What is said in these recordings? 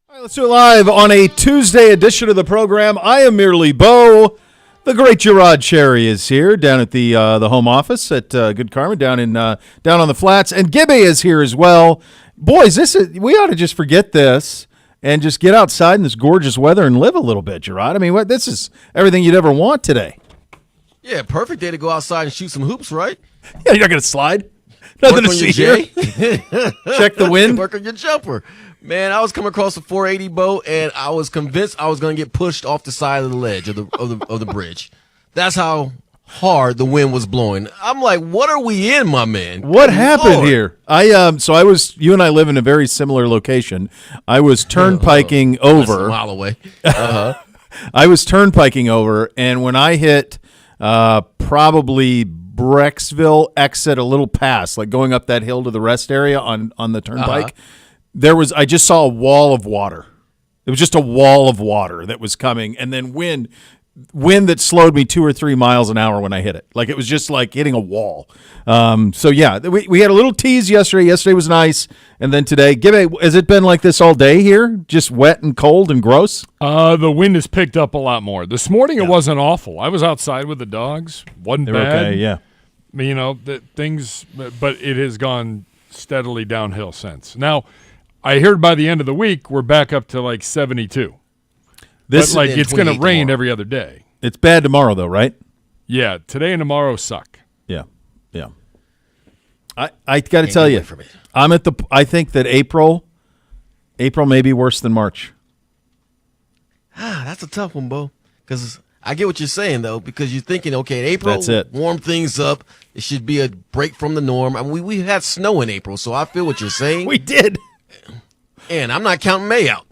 All right, let's do it live on a Tuesday edition of the program. I am merely Bo. The great Gerard Cherry is here down at the home office at Good Karma down on the flats, and Gibby is here as well. Boys, we ought to just forget this and just get outside in this gorgeous weather and live a little bit, Gerard. I mean, this is everything you'd ever want today. Yeah, perfect day to go outside and shoot some hoops, right? Yeah, you're not going to slide. Nothing to see here. Check the wind. Work on your jumper. Man, I was coming across the 480 boat, and I was convinced I was going to get pushed off the side of the ledge of the bridge. That's how hard the wind was blowing. I'm like, what are we in, my man? What happened here? You and I live in a very similar location. I was turnpiking over. A mile away. I was turnpiking over, and when I hit probably Brecksville exit, a little past, like going up that hill to the rest area on the turnpike, I just saw a wall of water. It was just a wall of water that was coming, and then wind that slowed me 2 or 3 miles an hour when I hit it. Like it was just like hitting a wall. So yeah, we had a little tease yesterday. Yesterday was nice, and then today, Gibby, has it been like this all day here? Just wet and cold and gross? The wind has picked up a lot more. This morning it wasn't awful. I was outside with the dogs. Wasn't bad. Okay, yeah. You know, but it has gone steadily downhill since. Now, I heard by the end of the week we're back up to like 72. It's going to rain every other day. It's bad tomorrow though, right? Yeah, today and tomorrow suck. Yeah. I got to tell you, I think that April may be worse than March. That's a tough one, Bo. Because I get what you're saying though, because you're thinking, okay, April, that's it. Warm things up. It should be a break from the norm. I mean, we had snow in April, so I feel what you're saying. We did. And I'm not counting May out.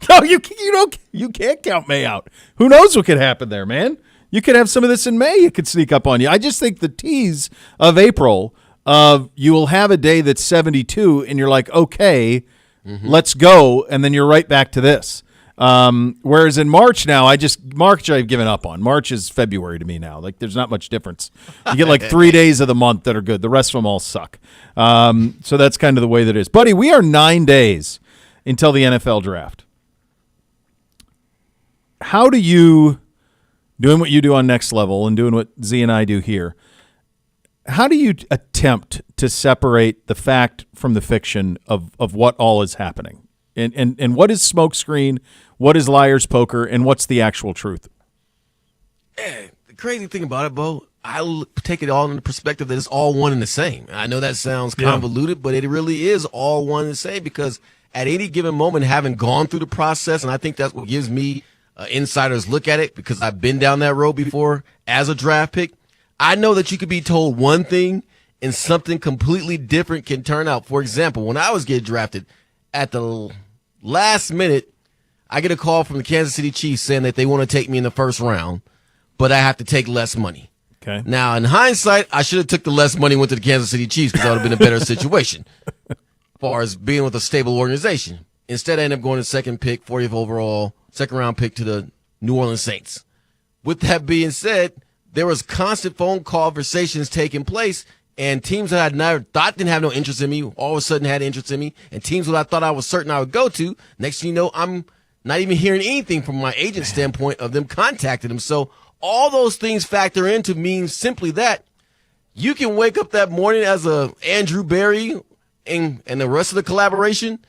No, you can't count May out. Who knows what could happen there, man? You could have some of this in May. It could sneak up on you. I just think the tease of April you will have a day that's 72 and you're like, okay, let's go. And then you're right back to this. Whereas in March now, March I've given up on. March is February to me now. Like there's not much difference. You get like 3 days of the month that are good. The rest of them all suck. So that's kind of the way that it is. Buddy, we are 9 days until the NFL draft. How do you, doing what you do on Next Level and doing what Z and I do here, how do you attempt to separate the fact from the fiction of what all is happening? And what is smokescreen, what is liar's poker, and what's the actual truth? The crazy thing about it, Bo, I take it all in the perspective that it's all one and the same. I know that sounds convoluted, but it really is all one and the same because at any given moment, having gone through the process, and I think that's what gives me insider's look at it because I've been down that road before as a draft pick. I know that you could be told one thing and something completely different can turn out. For example, when I was getting drafted at the last minute, I get a call from the Kansas City Chiefs saying that they want to take me in the first round, but I have to take less money. Okay. Now, in hindsight, I should have took the less money and went to the Kansas City Chiefs because that would have been a better situation as far as being with a stable organization. Instead, I ended up going to second pick, 40th overall, second round pick to the New Orleans Saints. With that being said, there was constant phone conversations taking place, and teams that I never thought didn't have no interest in me all of a sudden had interest in me, and teams that I thought I was certain I would go to, next thing you know, I'm not even hearing anything from my agent standpoint of them contacting them. So all those things factor into means simply that you can wake up that morning as a Andrew Berry and the rest of the collaboration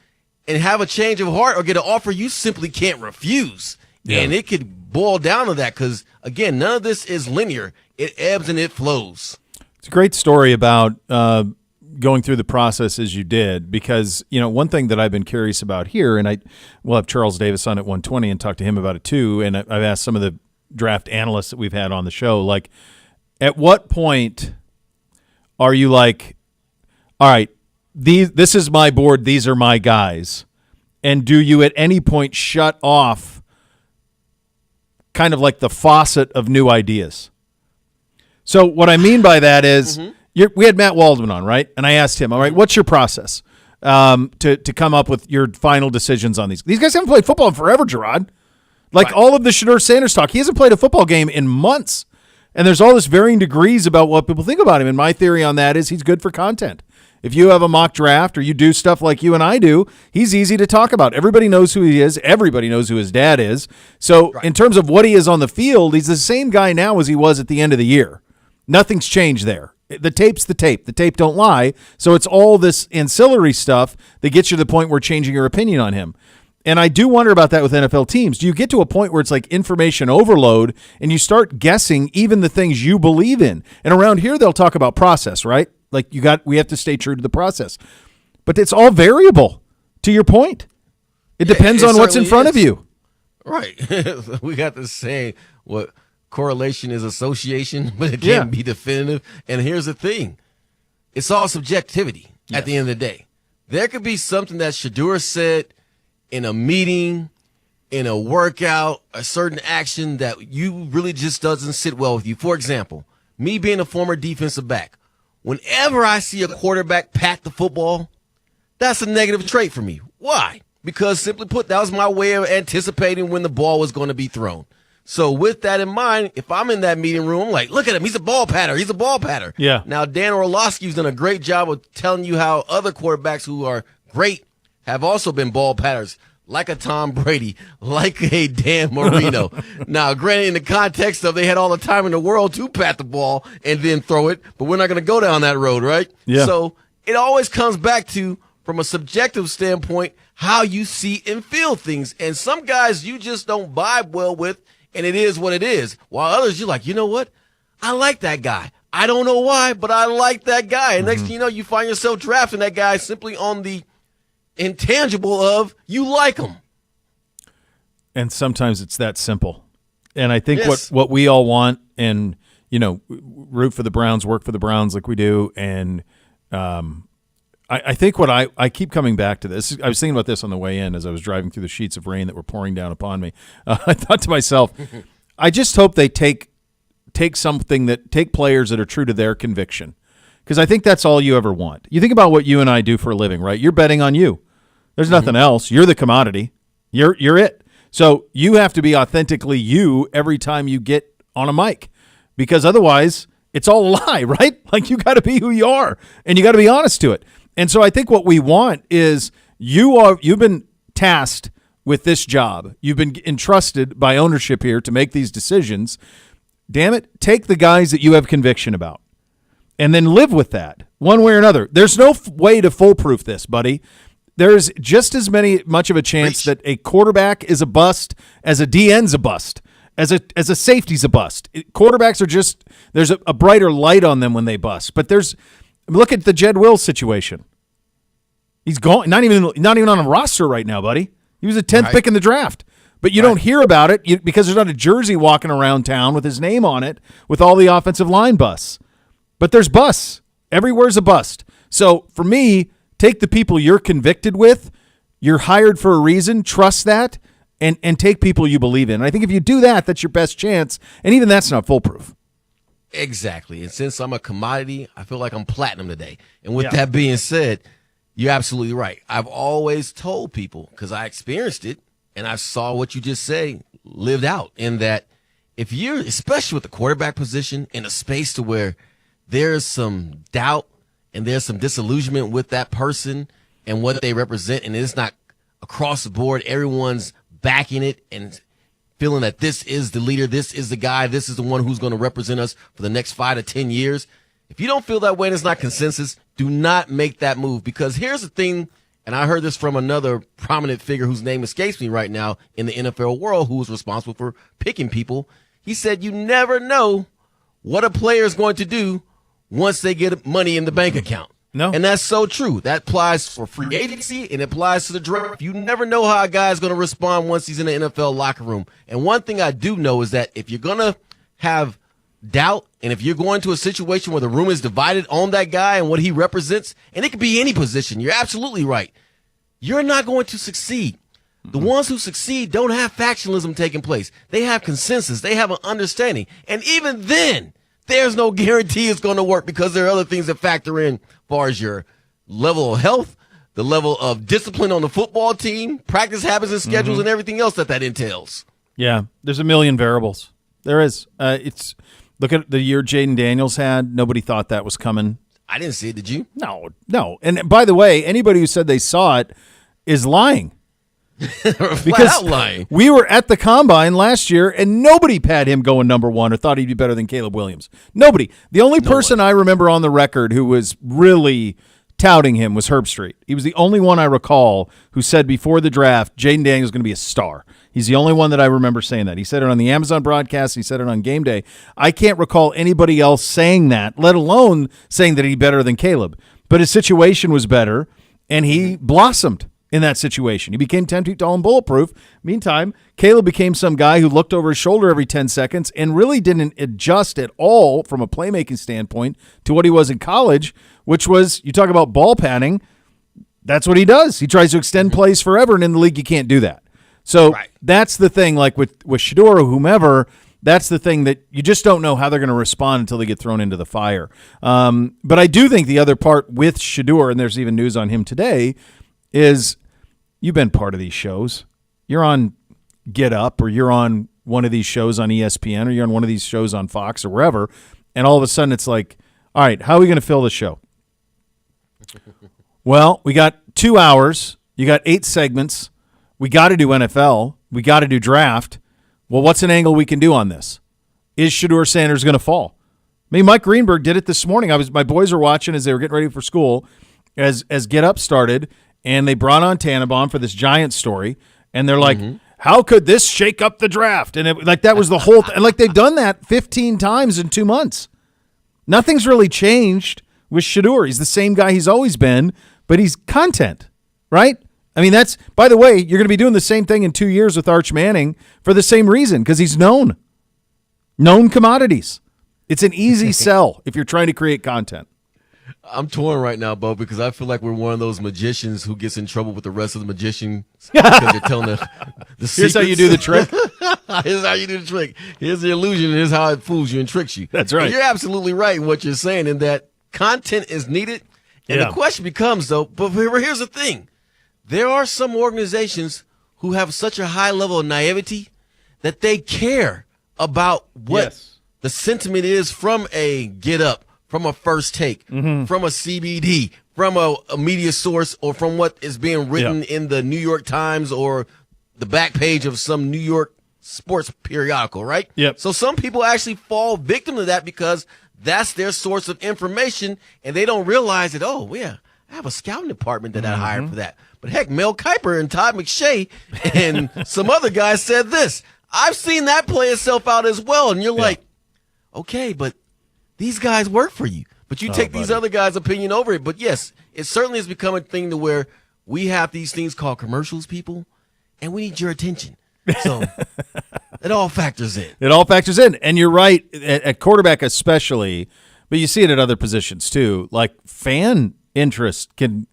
and have a change of heart or get an offer you simply can't refuse. Yeah. And it could boil down to that because, again, none of this is linear. It ebbs and it flows. It's a great story about going through the process as you did because, you know, one thing that I've been curious about here, and we'll have Charles Davis on at 120 and talk to him about it too, and I've asked some of the draft analysts that we've had on the show, like, at what point are you like, all right, this is my board, these are my guys, and do you at any point shut off kind of like the faucet of new ideas? So what I mean by that is we had Matt Waldman on, right? And I asked him, all right, what's your process to come up with your final decisions on these? These guys haven't played football in forever, Gerard. Like right. All of the Shedeur Sanders talk, he hasn't played a football game in months. And there's all this varying degrees about what people think about him. And my theory on that is he's good for content. If you have a mock draft or you do stuff like you and I do, he's easy to talk about. Everybody knows who he is. Everybody knows who his dad is. So in terms of what he is on the field, he's the same guy now as he was at the end of the year. Nothing's changed there. The tape's the tape. The tape don't lie. So it's all this ancillary stuff that gets you to the point where changing your opinion on him. And I do wonder about that with NFL teams. Do you get to a point where it's like information overload and you start guessing even the things you believe in? And around here, they'll talk about process, right? Like we have to stay true to the process. But it's all variable, to your point. It depends on what's in front of you. Right. We got this saying, what correlation is association, but it can't be definitive. And here's the thing. It's all subjectivity at the end of the day. There could be something that Shedeur said in a meeting, in a workout, a certain action that you really just doesn't sit well with you. For example, me being a former defensive back, whenever I see a quarterback pat the football, that's a negative trait for me. Why? Because simply put, that was my way of anticipating when the ball was going to be thrown. So with that in mind, if I'm in that meeting room, I'm like, look at him. He's a ball patter. He's a ball patter. Yeah. Now, Dan Orlovsky's done a great job of telling you how other quarterbacks who are great have also been ball patters, like a Tom Brady, like a Dan Marino. Now, granted, in the context of they had all the time in the world to pat the ball and then throw it, but we're not going to go down that road, right? Yeah. So it always comes back to, from a subjective standpoint, how you see and feel things. And some guys you just don't vibe well with, and it is what it is. While others, you're like, you know what? I like that guy. I don't know why, but I like that guy. And next thing you know, you find yourself drafting that guy simply on the intangible of you like him. And sometimes it's that simple. And I think what we all want, and root for the Browns, work for the Browns like we do, and I think what I keep coming back to this. I was thinking about this on the way in as I was driving through the sheets of rain that were pouring down upon me. I thought to myself, I just hope they take players that are true to their conviction. Because I think that's all you ever want. You think about what you and I do for a living, right? You're betting on you. There's nothing else. You're the commodity. You're it. So you have to be authentically you every time you get on a mic, because otherwise it's all a lie, right? Like, you got to be who you are, and you got to be honest to it. And so I think what we want is you've been tasked with this job. You've been entrusted by ownership here to make these decisions. Damn it, take the guys that you have conviction about, and then live with that one way or another. There's no way to foolproof this, buddy. There's just as much of a chance that a quarterback is a bust as a DN's a bust, as a safety's a bust. Quarterbacks are just, there's a brighter light on them when they bust. But look at the Jed Wills situation. He's gone, not even on a roster right now, buddy. He was a 10th pick in the draft. But you don't hear about it because there's not a jersey walking around town with his name on it with all the offensive line busts. But there's busts. Everywhere's a bust. So for me, take the people you're convicted with. You're hired for a reason. Trust that, and take people you believe in. And I think if you do that, that's your best chance. And even that's not foolproof. Exactly. And since I'm a commodity, I feel like I'm platinum today. And with that being said, you're absolutely right. I've always told people, because I experienced it, and I saw what you just say lived out, in that if you're, especially with the quarterback position, in a space to where there's some doubt and there's some disillusionment with that person and what they represent, and it's not across the board, everyone's backing it and feeling that this is the leader, this is the guy, this is the one who's going to represent us for the next 5 to 10 years. If you don't feel that way and it's not consensus, do not make that move. Because here's the thing, and I heard this from another prominent figure whose name escapes me right now in the NFL world, who was responsible for picking people. He said, you never know what a player is going to do once they get money in the bank account. No. And that's so true. That applies for free agency, and it applies to the draft. You never know how a guy is going to respond once he's in the NFL locker room. And one thing I do know is that if you're going to have doubt, and if you're going to a situation where the room is divided on that guy and what he represents, and it could be any position, you're absolutely right, you're not going to succeed. The ones who succeed don't have factionalism taking place. They have consensus. They have an understanding. And even then, there's no guarantee it's going to work, because there are other things that factor in, as far as your level of health, the level of discipline on the football team, practice habits and schedules, and everything else that entails. Yeah, there's a million variables. There is. Look at the year Jaden Daniels had. Nobody thought that was coming. I didn't see it. Did you? No. And by the way, anybody who said they saw it is lying. Flat out lying. We were at the Combine last year, and nobody had him going number one or thought he'd be better than Caleb Williams. Nobody. The only person I remember on the record who was really touting him was Herb Street. He was the only one I recall who said before the draft, Jaden Daniels is going to be a star. He's the only one that I remember saying that. He said it on the Amazon broadcast. He said it on Game Day. I can't recall anybody else saying that, let alone saying that he's better than Caleb. But his situation was better, and he blossomed in that situation. He became 10 feet tall and bulletproof. Meantime, Caleb became some guy who looked over his shoulder every 10 seconds and really didn't adjust at all from a playmaking standpoint to what he was in college, which was, you talk about ball padding, that's what he does. He tries to extend plays forever, and in the league you can't do that. So that's the thing, like with Shedeur or whomever, that's the thing that you just don't know how they're going to respond until they get thrown into the fire. But I do think the other part with Shedeur, and there's even news on him today, is you've been part of these shows. You're on Get Up, or you're on one of these shows on ESPN, or you're on one of these shows on Fox or wherever, and all of a sudden it's like, all right, how are we going to fill the show? Well, we got 2 hours. You got 8 segments. We got to do NFL. We got to do draft. Well, what's an angle we can do on this? Is Shedeur Sanders going to fall? I mean, Mike Greenberg did it this morning. My boys were watching as they were getting ready for school, as Get Up started, and they brought on Tannenbaum for this Giants story, and they're like, how could this shake up the draft? And that was the whole thing. And like they've done that 15 times in 2 months. Nothing's really changed with Shedeur. He's the same guy he's always been, but he's content, right? I mean, that's, by the way, you're going to be doing the same thing in 2 years with Arch Manning for the same reason, because he's known commodities. It's an easy sell if you're trying to create content. I'm torn right now, Bo, because I feel like we're one of those magicians who gets in trouble with the rest of the magicians because they're telling the secrets. Here's how you do the trick. Here's how you do the trick. Here's the illusion. Here's how it fools you and tricks you. That's right. And you're absolutely right in what you're saying, in that content is needed. And the question becomes, though, but here's the thing. There are some organizations who have such a high level of naivety that they care about what the sentiment is from a Get Up, from a First Take, from a CBD, from a media source, or from what is being written in the New York Times or the back page of some New York sports periodical, right? Yep. So some people actually fall victim to that because that's their source of information, and they don't realize that, I have a scouting department that I hired for that. But heck, Mel Kiper and Todd McShay and some other guys said this. I've seen that play itself out as well. And you're like, okay, but these guys work for you. But you take these other guys' opinion over it. But yes, it certainly has become a thing to where we have these things called commercials, people, and we need your attention. So it all factors in. It all factors in. And you're right, at quarterback especially, but you see it at other positions too. Like fan interest can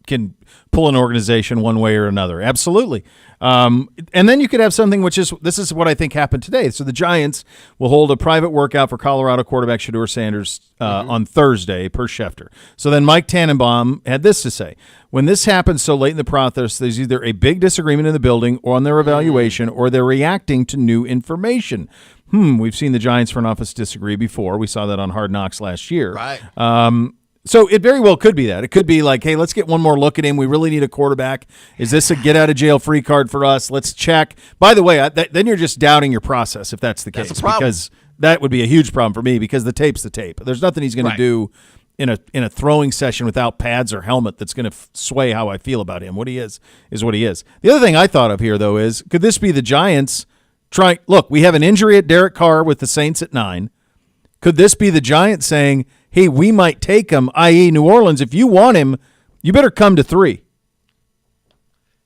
pull an organization one way or another. Absolutely. And then you could have something this is what I think happened today. So the Giants will hold a private workout for Colorado quarterback Shedeur Sanders on Thursday per Schefter. So then Mike Tannenbaum had this to say. When this happens so late in the process, there's either a big disagreement in the building or on their evaluation, or they're reacting to new information. We've seen the Giants front office disagree before. We saw that on Hard Knocks last year. Right. So it very well could be that. It could be like, hey, let's get one more look at him. We really need a quarterback. Is this a get-out-of-jail-free card for us? Let's check. By the way, then you're just doubting your process if that's the case. That's a problem. Because that would be a huge problem for me, because the tape's the tape. There's nothing he's going to do in a throwing session without pads or helmet that's going to sway how I feel about him. What he is what he is. The other thing I thought of here, though, is could this be the Giants trying – look, we have an injury at Derek Carr with the Saints at 9. Could this be the Giants saying – hey, we might take him, i.e. New Orleans. If you want him, you better come to 3.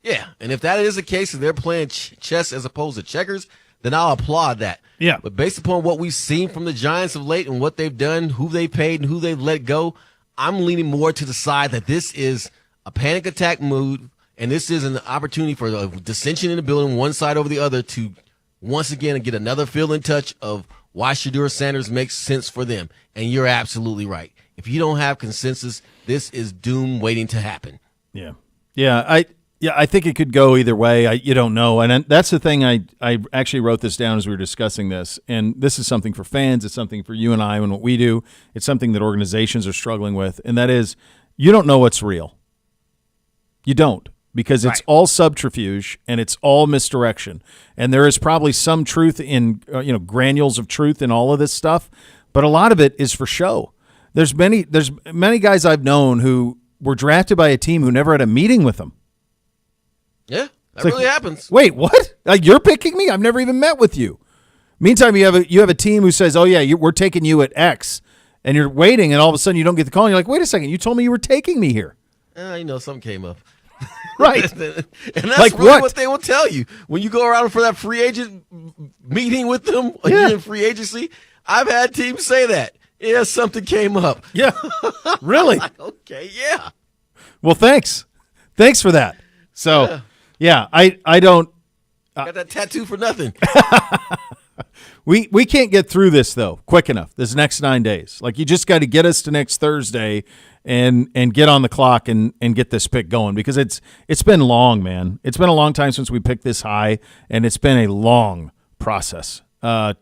Yeah, and if that is the case, if they're playing chess as opposed to checkers, then I'll applaud that. Yeah. But based upon what we've seen from the Giants of late and what they've done, who they paid and who they've let go, I'm leaning more to the side that this is a panic attack move, and this is an opportunity for a dissension in the building, one side over the other, to once again get another feel in touch of why Shedeur Sanders makes sense for them. And you're absolutely right. If you don't have consensus, this is doom waiting to happen. Yeah. Yeah, Yeah, I think it could go either way. You don't know. And that's the thing. I actually wrote this down as we were discussing this. And this is something for fans. It's something for you and I and what we do. It's something that organizations are struggling with. And that is, you don't know what's real. You don't, because it's all subterfuge and it's all misdirection. And there is probably some truth in, granules of truth in all of this stuff. But a lot of it is for show. There's many guys I've known who were drafted by a team who never had a meeting with them. Yeah, that really happens. Wait, what? You're picking me? I've never even met with you. Meantime, you have a team who says, "Oh yeah, we're taking you at X," and you're waiting, and all of a sudden you don't get the call. And you're like, "Wait a second, you told me you were taking me here." Something came up. Right. And that's like really what they will tell you when you go around for that free agent meeting with them. You're in free agency. I've had teams say that. Yeah, something came up. Yeah, really? Okay, yeah. Well, thanks for that. So. Yeah, I don't. Got that tattoo for nothing. We can't get through this though quick enough. This next 9 days, like you just got to get us to next Thursday, and get on the clock and get this pick going, because it's been long, man. It's been a long time since we picked this high, and it's been a long process. I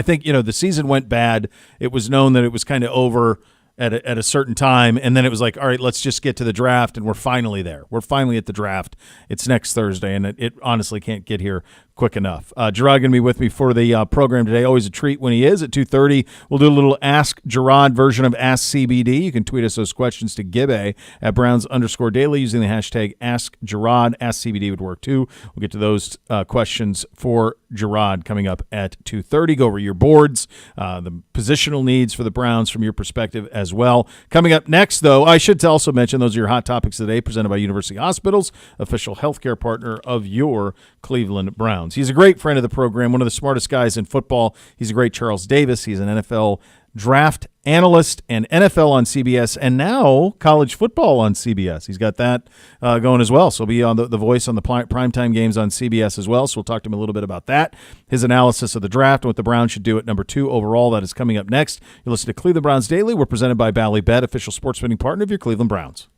think the season went bad. It was known that it was kind of over at a certain time, and then it was like, all right, let's just get to the draft, and we're finally there. We're finally at the draft. It's next Thursday, and it honestly can't get here quick enough. Gerard going to be with me for the program today. Always a treat when he is. At 2:30, we'll do a little Ask Gerard version of Ask CBD. You can tweet us those questions to Gibbe at Browns_Daily using the hashtag Ask Gerard. Ask CBD would work too. We'll get to those questions for Gerard coming up at 2:30. Go over your boards, the positional needs for the Browns from your perspective as well. Coming up next, though, I should also mention those are your hot topics today, presented by University Hospitals, official healthcare partner of your Cleveland Browns. He's a great friend of the program, one of the smartest guys in football. He's a great Charles Davis. He's an NFL draft analyst and NFL on CBS, and now college football on CBS. He's got that going as well. So he'll be on the voice on the primetime games on CBS as well. So we'll talk to him a little bit about that, his analysis of the draft and what the Browns should do at number 2 overall. That is coming up next. You'll listen to Cleveland Browns Daily. We're presented by Bally Bet, official sports betting partner of your Cleveland Browns.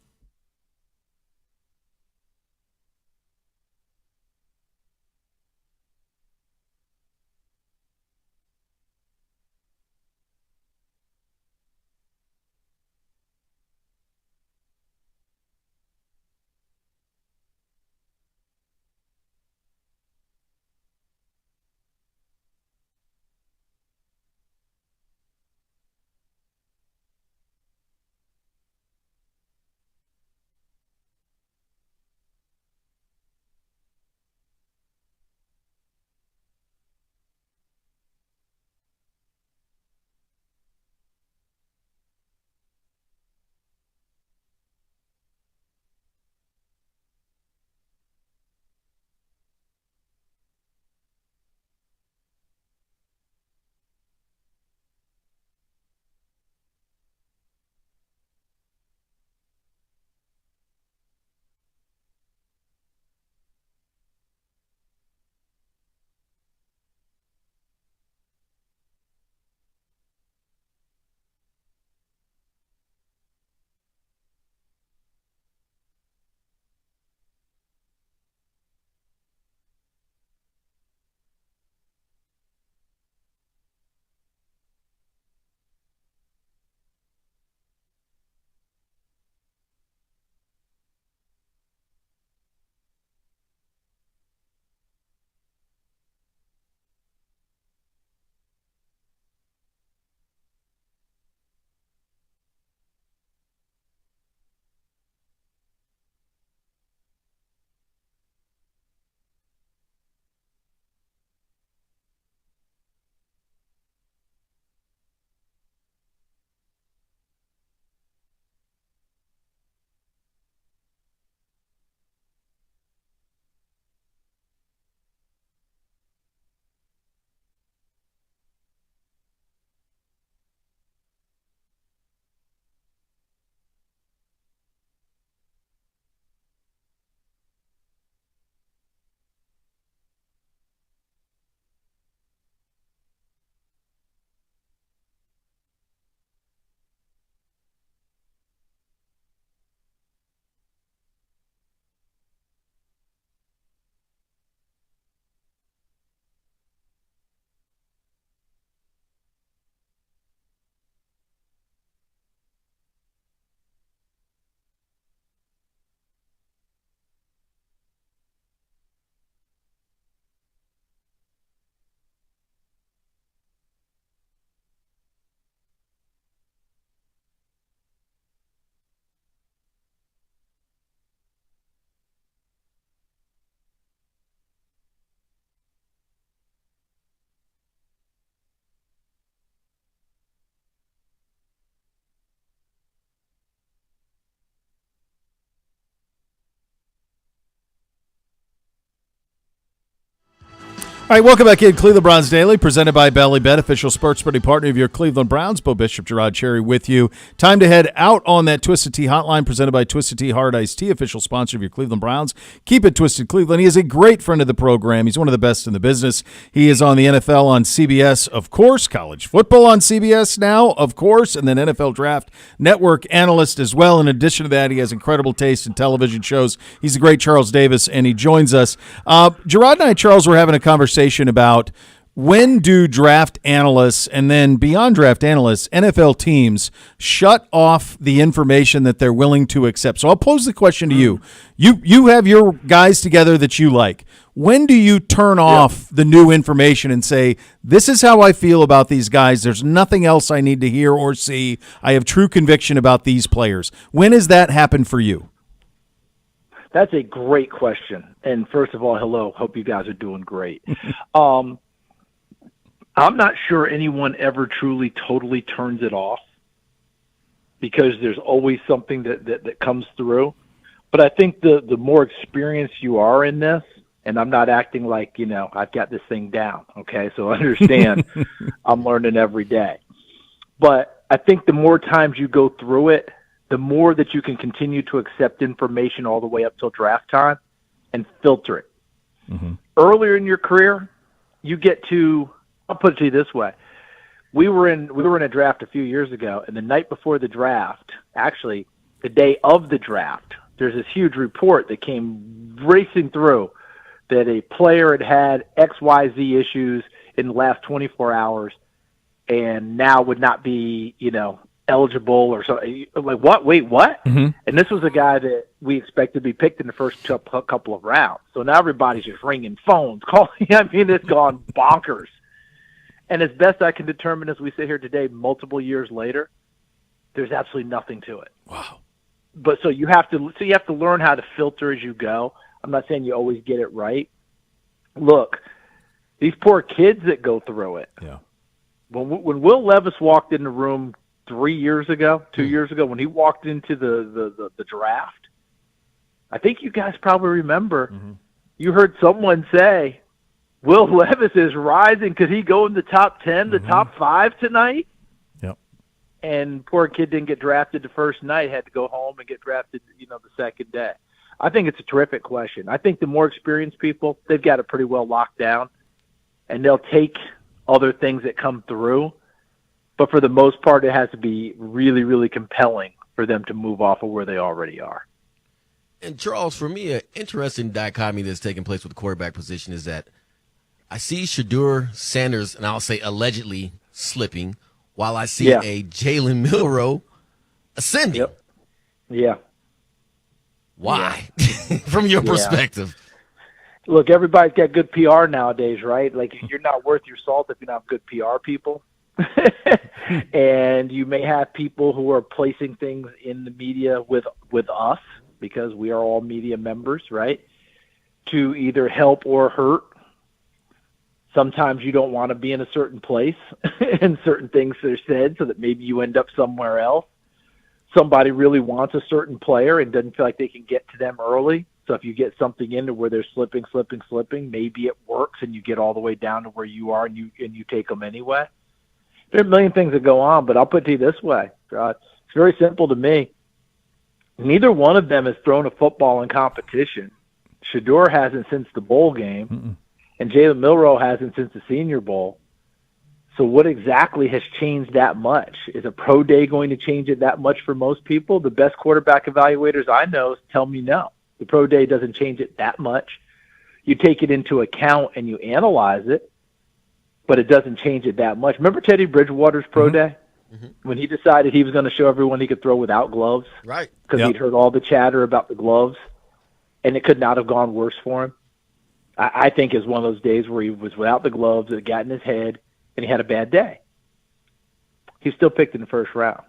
All right, welcome back in Cleveland Browns Daily, presented by Bally Bet, official sports betting partner of your Cleveland Browns. Bo Bishop, Gerard Cherry with you. Time to head out on that Twisted Tea hotline, presented by Twisted Tea Hard Iced Tea, official sponsor of your Cleveland Browns. Keep it Twisted Cleveland. He is a great friend of the program. He's one of the best in the business. He is on the NFL on CBS, of course, college football on CBS now, of course, and then NFL Draft Network analyst as well. In addition to that, he has incredible taste in television shows. He's the great Charles Davis, and he joins us. Gerard and I, Charles, were having a conversation about when do draft analysts and then beyond draft analysts, NFL teams, shut off the information that they're willing to accept? So I'll pose the question to you. You have your guys together that you like. When do you turn off the new information and say, this is how I feel about these guys. There's nothing else I need to hear or see. I have true conviction about these players. When has that happened for you? That's a great question. And first of all, hello. Hope you guys are doing great. I'm not sure anyone ever truly, totally turns it off because there's always something that comes through. But I think the more experienced you are in this, and I'm not acting like, I've got this thing down, okay? So understand I'm learning every day. But I think the more times you go through it, the more that you can continue to accept information all the way up till draft time and filter it. Mm-hmm. Earlier in your career, you get to, I'll put it to you this way. We were in a draft a few years ago, and the night before the draft, actually the day of the draft, there's this huge report that came racing through that a player had XYZ issues in the last 24 hours and now would not be, eligible or so. Like, what? Wait, what? Mm-hmm. And this was a guy that we expected to be picked in the first couple of rounds. So now everybody's just ringing phones, calling. It's gone bonkers. And as best I can determine as we sit here today, multiple years later, there's absolutely nothing to it. Wow. But so you have to learn how to filter as you go. I'm not saying you always get it right. Look, these poor kids that go through it. Yeah. When Will Levis walked in the room 2 years ago, when he walked into the draft, I think you guys probably remember, you heard someone say, Will Levis is rising. Could he go in the top 10, the top 5 tonight? Yep. And poor kid didn't get drafted the first night, had to go home and get drafted, the second day. I think it's a terrific question. I think the more experienced people, they've got it pretty well locked down, and they'll take other things that come through. But for the most part, it has to be really, really compelling for them to move off of where they already are. And Charles, for me, an interesting dichotomy that's taking place with the quarterback position is that I see Shedeur Sanders, and I'll say allegedly slipping, while I see a Jalen Milroe ascending. Yep. Yeah. Why? From your perspective. Look, everybody's got good PR nowadays, right? Like, you're not worth your salt if you don't have good PR people. And you may have people who are placing things in the media with us, because we are all media members, right, to either help or hurt. Sometimes you don't want to be in a certain place and certain things are said so that maybe you end up somewhere else. Somebody really wants a certain player and doesn't feel like they can get to them early. So if you get something into where they're slipping, maybe it works and you get all the way down to where you are and you take them anyway. There are a million things that go on, but I'll put it to you this way. It's very simple to me. Neither one of them has thrown a football in competition. Shedeur hasn't since the bowl game, and Jalen Milroe hasn't since the Senior Bowl. So what exactly has changed that much? Is a pro day going to change it that much for most people? The best quarterback evaluators I know tell me no. The pro day doesn't change it that much. You take it into account and you analyze it, but it doesn't change it that much. Remember Teddy Bridgewater's pro day? When he decided he was going to show everyone he could throw without gloves? Right. Because he'd heard all the chatter about the gloves, and it could not have gone worse for him. I think it's one of those days where he was without the gloves, it got in his head, and he had a bad day. He's still picked in the first round.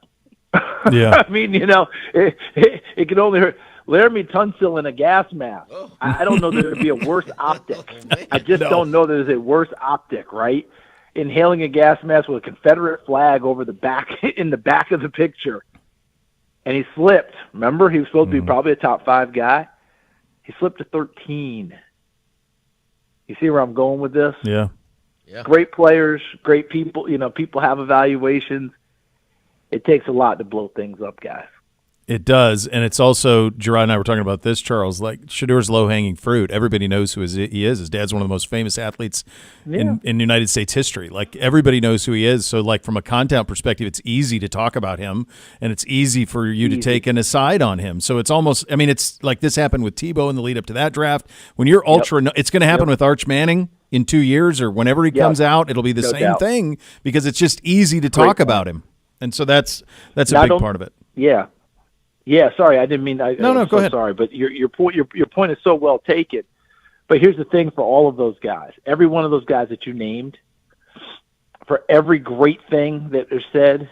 Yeah. I mean, it could only hurt. Laramie Tunsil in a gas mask. Oh. I don't know that there would be a worse optic. I just don't know there's a worse optic, right? Inhaling a gas mask with a Confederate flag over the back, in the back of the picture. And he slipped. Remember, he was supposed to be probably a top 5 guy. He slipped to 13. You see where I'm going with this? Yeah. Yeah. Great players, great people. People have evaluations. It takes a lot to blow things up, guys. It does, and it's also, Gerard and I were talking about this, Charles, like Shadeur's low-hanging fruit. Everybody knows who he is. His dad's one of the most famous athletes in United States history. Like, everybody knows who he is. So, like, from a content perspective, it's easy to talk about him, and it's easy for you to take an aside on him. So it's almost, I mean, it's like this happened with Tebow in the lead up to that draft. When you're it's going to happen with Arch Manning in 2 years or whenever he comes out. It'll be the same thing because it's just easy to talk about him. And so that's a big part of it. Yeah. Yeah, sorry, I didn't mean. No, go ahead. Sorry, but your point is so well taken. But here's the thing for all of those guys, every one of those guys that you named, for every great thing that is said,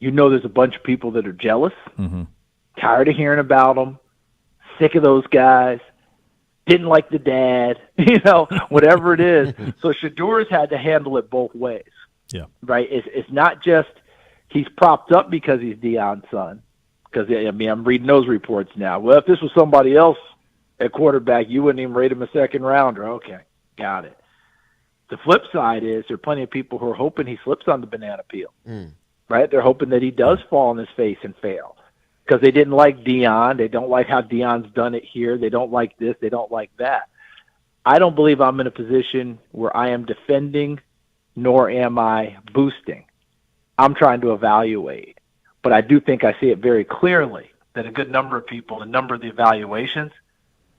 there's a bunch of people that are jealous, tired of hearing about them, sick of those guys, didn't like the dad, whatever it is. So Shadeur's had to handle it both ways. Yeah, right. It's not just he's propped up because he's Deion's son. Because, I'm reading those reports now. Well, if this was somebody else at quarterback, you wouldn't even rate him a second rounder. Okay, got it. The flip side is there are plenty of people who are hoping he slips on the banana peel, right? They're hoping that he does fall on his face and fail because they didn't like Deion. They don't like how Deion's done it here. They don't like this. They don't like that. I don't believe I'm in a position where I am defending nor am I boosting. I'm trying to evaluate. But I do think I see it very clearly that a good number of people, a number of the evaluations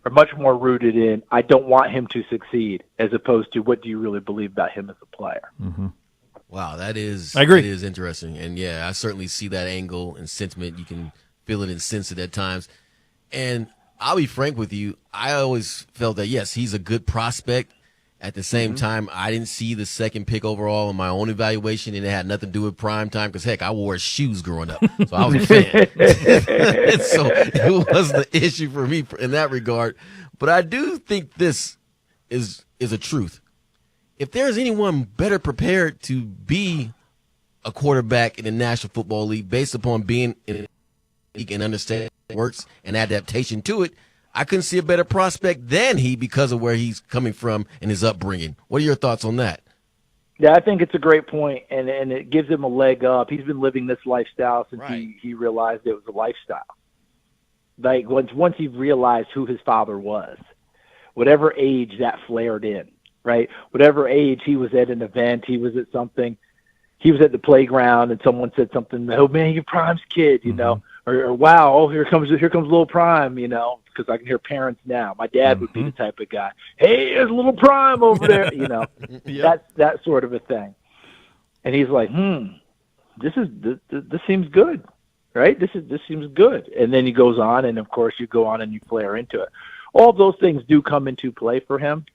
are much more rooted in, I don't want him to succeed, as opposed to what do you really believe about him as a player. Mm-hmm. Wow, I agree. That is interesting. And, I certainly see that angle and sentiment. You can feel it and sense it at times. And I'll be frank with you. I always felt that, yes, he's a good prospect. At the same time, I didn't see the second pick overall in my own evaluation, and it had nothing to do with prime time because, heck, I wore his shoes growing up, so I was a fan. So it wasn't the issue for me in that regard. But I do think this is a truth. If there's anyone better prepared to be a quarterback in the National Football League based upon being in the league and understanding how it works and adaptation to it, I couldn't see a better prospect than he because of where he's coming from and his upbringing. What are your thoughts on that? Yeah, I think it's a great point, and it gives him a leg up. He's been living this lifestyle since he realized it was a lifestyle. Like once he realized who his father was, whatever age that flared in, right? Whatever age he was at an event, he was at something, he was at the playground, and someone said something, oh, man, you're Prime's kid, or wow, oh, here comes little Prime, because I can hear parents now. My dad would be the type of guy, hey, there's little Prime over there, That's that sort of a thing. And he's like, this seems good, right? This seems good. And then he goes on, and of course you go on and you flare into it. All of those things do come into play for him.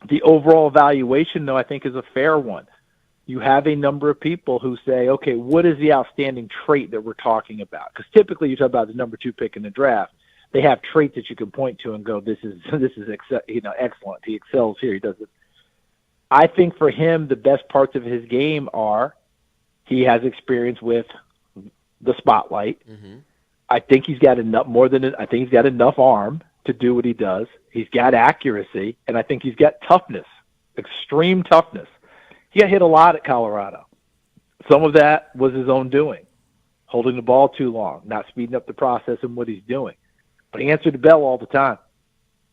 The overall evaluation, though, I think is a fair one. You have a number of people who say, okay, what is the outstanding trait that we're talking about? Because typically you talk about the number 2 pick in the draft. They have traits that you can point to and go, this is excellent. He excels here. He does it. I think for him, the best parts of his game are he has experience with the spotlight. I think he's got enough I think he's got enough arm to do what he does. He's got accuracy, and I think he's got toughness, extreme toughness. He got hit a lot at Colorado. Some of that was his own doing, holding the ball too long, not speeding up the process in what he's doing. But he answered the bell all the time,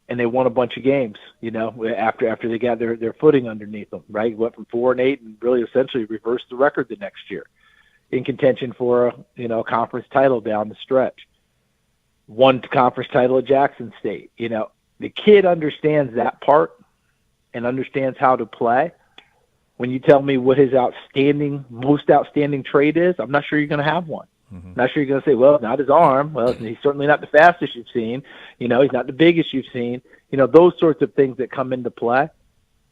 and they won a bunch of games, after they got their footing underneath them, right? Went from 4-8 and really essentially reversed the record the next year in contention for a conference title down the stretch. Won the conference title at Jackson State. The kid understands that part and understands how to play. When you tell me what his most outstanding trait is, I'm not sure you're going to have one. Not sure you're going to say, well, not his arm. Well, he's certainly not the fastest you've seen. He's not the biggest you've seen. Those sorts of things that come into play.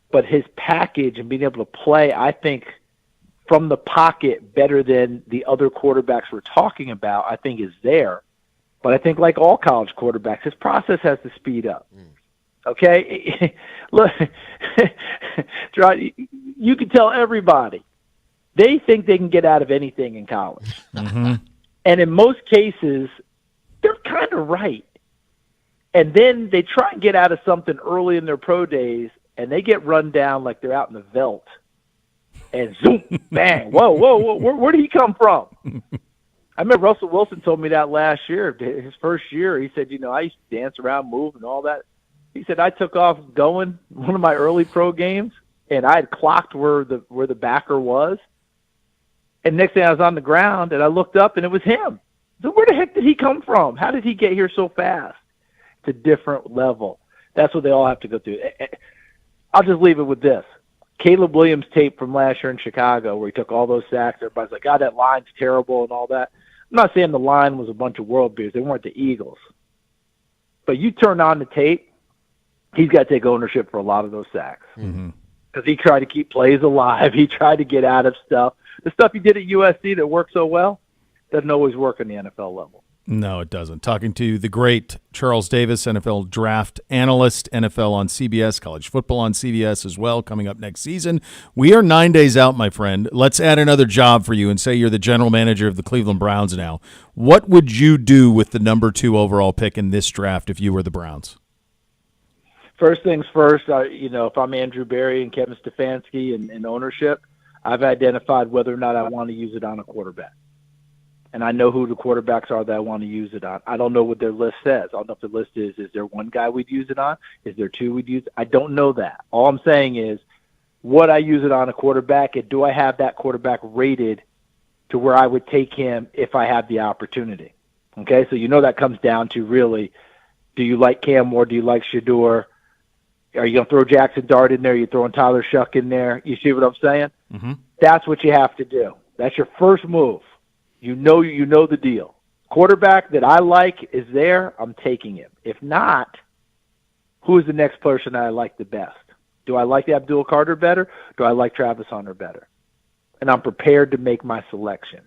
But his package and being able to play, I think, from the pocket better than the other quarterbacks we're talking about, I think is there. But I think like all college quarterbacks, his process has to speed up. Okay? Look, you can tell everybody. They think they can get out of anything in college. And in most cases, they're kind of right. And then they try and get out of something early in their pro days, and they get run down like they're out in the veldt. And zoom, bang, whoa, where did he come from? I remember Russell Wilson told me that last year, his first year. He said, I used to dance around, move, and all that. He said, I took off going one of my early pro games, and I had clocked where the backer was. And next thing I was on the ground, and I looked up, and it was him. So where the heck did he come from? How did he get here so fast? It's a different level. That's what they all have to go through. I'll just leave it with this. Caleb Williams tape from last year in Chicago where he took all those sacks. Everybody's like, God, that line's terrible and all that. I'm not saying the line was a bunch of world beaters. They weren't the Eagles. But you turn on the tape, he's got to take ownership for a lot of those sacks. Because he tried to keep plays alive. He tried to get out of stuff. The stuff he did at USC that worked so well doesn't always work on the NFL level. No, it doesn't. Talking to the great Charles Davis, NFL draft analyst, NFL on CBS, college football on CBS as well, coming up next season. We are 9 days out, my friend. Let's add another job for you and say you're the general manager of the Cleveland Browns now. What would you do with the number 2 overall pick in this draft if you were the Browns? First things first, if I'm Andrew Berry and Kevin Stefanski and ownership, I've identified whether or not I want to use it on a quarterback. And I know who the quarterbacks are that I want to use it on. I don't know what their list says. I don't know if the list is there one guy we'd use it on? Is there 2 we'd use? I don't know that. All I'm saying is, would I use it on a quarterback, and do I have that quarterback rated to where I would take him if I had the opportunity? Okay, so that comes down to really, do you like Cam Moore? Do you like Shedeur? Are you going to throw Jackson Dart in there? Are you throwing Tyler Shuck in there? You see what I'm saying? Mm-hmm. That's what you have to do. That's your first move. You know the deal. Quarterback that I like is there, I'm taking him. If not, who is the next person I like the best? Do I like Abdul Carter better? Do I like Travis Hunter better? And I'm prepared to make my selection.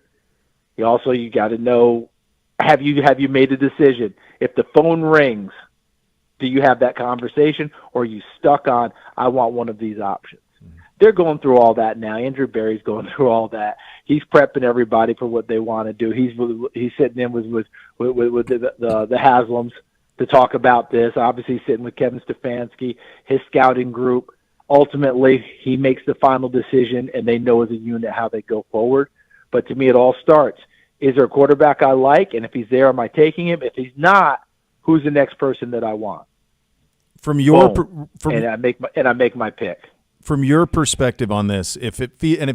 You got to know, have you made a decision? If the phone rings, do you have that conversation, or are you stuck on, I want one of these options? They're going through all that now. Andrew Berry's going through all that. He's prepping everybody for what they want to do. He's sitting in with the Haslams to talk about this. Obviously, he's sitting with Kevin Stefanski, his scouting group. Ultimately, he makes the final decision, and they know as a unit how they go forward. But to me, it all starts. Is there a quarterback I like? And if he's there, am I taking him? If he's not, who's the next person that I want? And I make my pick. From your perspective on this, it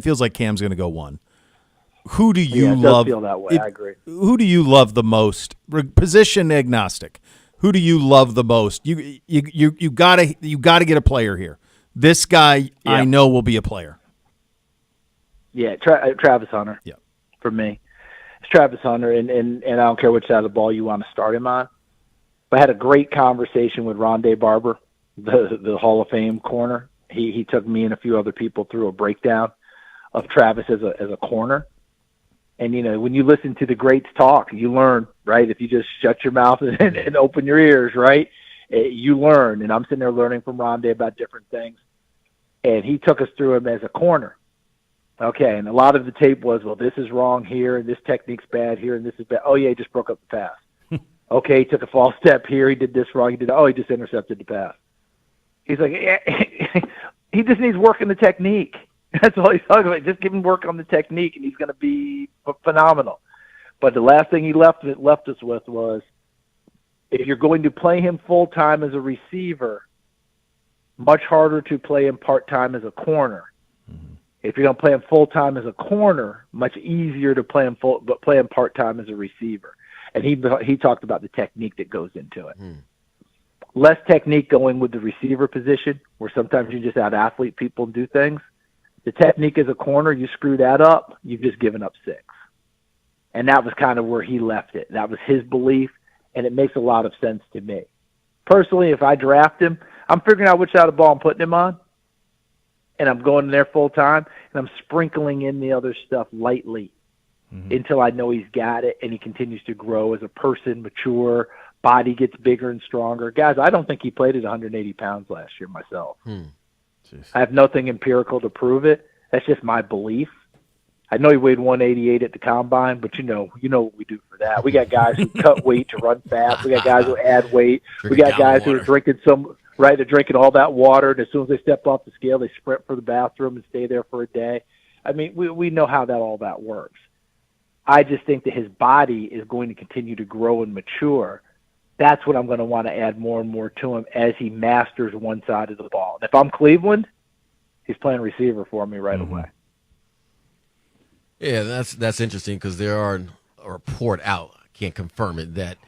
feels like Cam's going to go 1. Who do you love? It does feel that way. I agree. Who do you love the most? Position agnostic. Who do you love the most? You gotta get a player here. This guy I know will be a player. Yeah, Travis Hunter. Yeah, for me, it's Travis Hunter, and I don't care which side of the ball you want to start him on. But I had a great conversation with Rondé Barber, the Hall of Fame corner. He took me and a few other people through a breakdown of Travis as a corner. And, when you listen to the greats talk, you learn, right? If you just shut your mouth and open your ears, right, you learn. And I'm sitting there learning from Rondé about different things. And he took us through him as a corner. Okay, and a lot of the tape was, well, this is wrong here, and this technique's bad here, and this is bad. Oh, yeah, he just broke up the pass. Okay, he took a false step here. He did this wrong. He just intercepted the pass. He's like, he just needs work in the technique. That's all he's talking about. Just give him work on the technique, and he's going to be phenomenal. But the last thing he left us with was, if you're going to play him full-time as a receiver, much harder to play him part-time as a corner. Mm-hmm. If you're going to play him full-time as a corner, much easier to play him part-time as a receiver. And he talked about the technique that goes into it. Mm. Less technique going with the receiver position, where sometimes you just out-athlete people and do things. The technique as a corner, you screw that up, you've just given up 6. And that was kind of where he left it. That was his belief, and it makes a lot of sense to me. Personally, if I draft him, I'm figuring out which side of the ball I'm putting him on, and I'm going in there full-time, and I'm sprinkling in the other stuff lightly until I know he's got it and he continues to grow as a person, mature, body gets bigger and stronger. Guys, I don't think he played at 180 pounds last year myself. I have nothing empirical to prove it. That's just my belief. I know he weighed 188 at the combine, but you know what we do for that. We got guys who cut weight to run fast. We got guys who add weight. We got guys who are drinking right? They're drinking all that water, and as soon as they step off the scale, they sprint for the bathroom and stay there for a day. I mean, we know how all that works. I just think that his body is going to continue to grow and mature. That's what I'm going to want to add more and more to him as he masters one side of the ball. And if I'm Cleveland, he's playing receiver for me right away. Yeah, that's interesting because there are a report out, I can't confirm it, that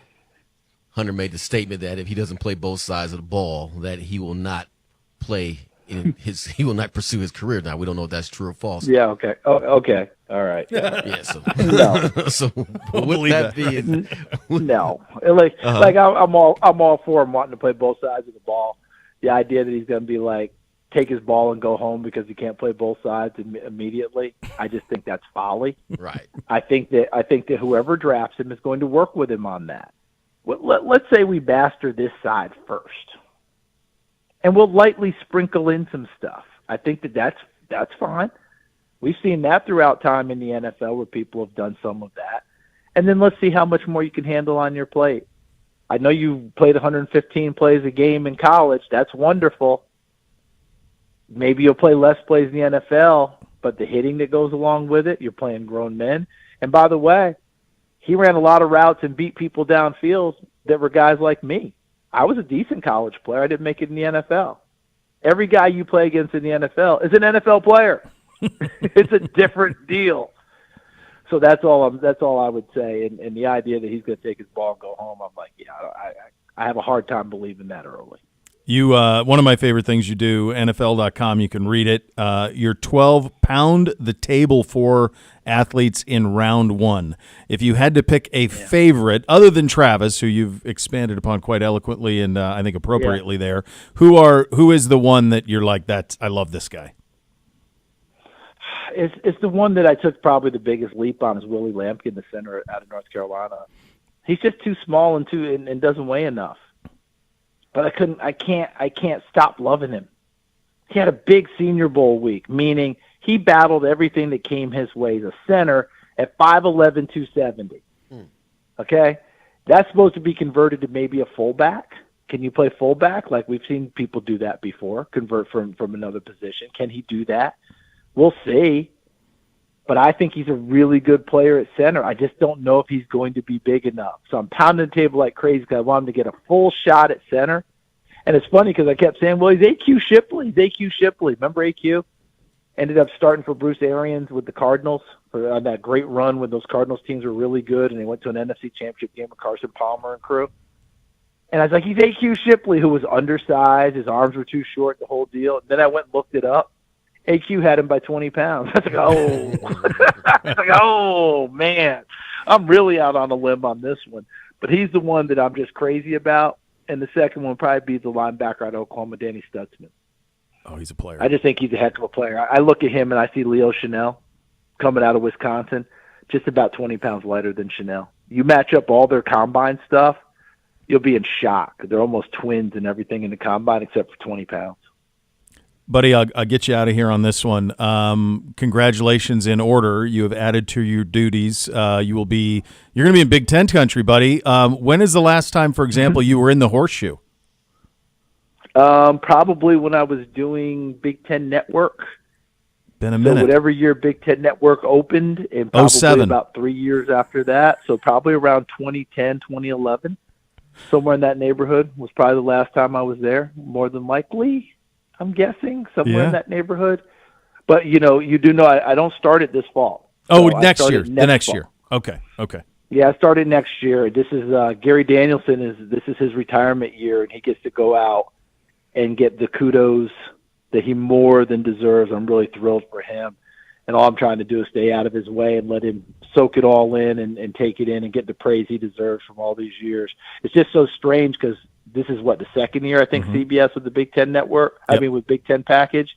Hunter made the statement that if he doesn't play both sides of the ball, that he will not he will not pursue his career. Now we don't know if that's true or false. Yeah. Okay. Oh, okay. All right. Yeah. So no. So with that being, no. Like I'm all for him wanting to play both sides of the ball. The idea that he's going to be like take his ball and go home because he can't play both sides immediately, I just think that's folly. Right. I think that whoever drafts him is going to work with him on that. Let's say we master this side first. And we'll lightly sprinkle in some stuff. I think that's fine. We've seen that throughout time in the NFL where people have done some of that. And then let's see how much more you can handle on your plate. I know you played 115 plays a game in college. That's wonderful. Maybe you'll play less plays in the NFL, but the hitting that goes along with it, you're playing grown men. And by the way, he ran a lot of routes and beat people downfield that were guys like me. I was a decent college player. I didn't make it in the NFL. Every guy you play against in the NFL is an NFL player. It's a different deal. So that's all I would say. And the idea that he's going to take his ball and go home, I'm like, yeah, I have a hard time believing that early. You, one of my favorite things you do, NFL.com, you can read it. Your 12 pound the table for athletes in round one. If you had to pick a favorite, other than Travis, who you've expanded upon quite eloquently and I think appropriately there, who is the one that you're like, I love this guy? It's the one that I took probably the biggest leap on is Willie Lampkin, the center out of North Carolina. He's just too small and doesn't weigh enough. But I can't stop loving him. He had a big Senior Bowl week, meaning he battled everything that came his way as a center at 5'11", 270. Okay? That's supposed to be converted to maybe a fullback. Can you play fullback? Like we've seen people do that before, convert from another position. Can he do that? We'll see. But I think he's a really good player at center. I just don't know if he's going to be big enough. So I'm pounding the table like crazy because I want him to get a full shot at center. And it's funny because I kept saying, well, he's AQ Shipley. He's AQ Shipley. Remember AQ? Ended up starting for Bruce Arians with the Cardinals on that great run when those Cardinals teams were really good, and they went to an NFC Championship game with Carson Palmer and crew. And I was like, he's AQ Shipley, who was undersized. His arms were too short, the whole deal. And then I went and looked it up. AQ had him by 20 pounds. I was like, oh, man. I'm really out on a limb on this one. But he's the one that I'm just crazy about. And the second one would probably be the linebacker out of Oklahoma, Danny Stutzman. Oh, he's a player. I just think he's a heck of a player. I look at him and I see Leo Chanel coming out of Wisconsin, just about 20 pounds lighter than Chanel. You match up all their combine stuff, you'll be in shock. They're almost twins and everything in the combine except for 20 pounds. Buddy, I'll get you out of here on this one. Congratulations in order. You have added to your duties. You're going to be in Big Ten country, buddy. When is the last time, for example, you were in the Horseshoe? Probably when I was doing Big Ten Network. Been a minute. So whatever year Big Ten Network opened, and probably 07. About 3 years after that. So probably around 2010, 2011. Somewhere in that neighborhood was probably the last time I was there, more than likely. I'm guessing somewhere in that neighborhood. But, you do know I don't start it this fall. Oh, next year. The next year. Okay. Yeah, I started next year. This is Gary Danielson. This is his retirement year, and he gets to go out and get the kudos that he more than deserves. I'm really thrilled for him. And all I'm trying to do is stay out of his way and let him soak it all in and take it in and get the praise he deserves from all these years. It's just so strange because this is the second year, I think, CBS with the Big Ten Network. Yep. I mean, with Big Ten package.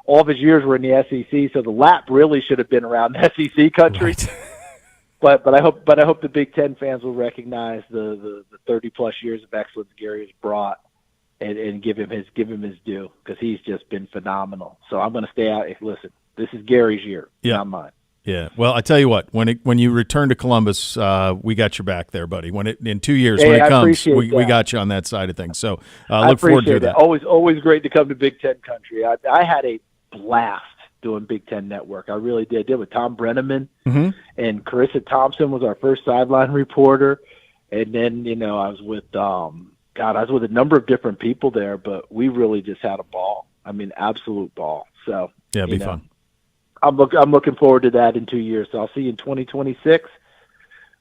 All of his years were in the SEC, so the lap really should have been around the SEC country. Right. But I hope the Big Ten fans will recognize the 30-plus years of excellence Gary has brought and give him his due because he's just been phenomenal. So I'm going to stay out. Listen, this is Gary's year, not mine. Yeah. Well, I tell you what, when you return to Columbus, we got your back there, buddy. In 2 years, Hey, when it I comes, appreciate we that. got you on that side of things. So I look forward to appreciate that. Always great to come to Big Ten country. I had a blast doing Big Ten Network. I really did. Did with Tom Brenneman and Carissa Thompson was our first sideline reporter, and then I was with I was with a number of different people there, but we really just had a ball. I mean, absolute ball. So yeah, it'd be fun. I'm looking forward to that in 2 years. So I'll see you in 2026.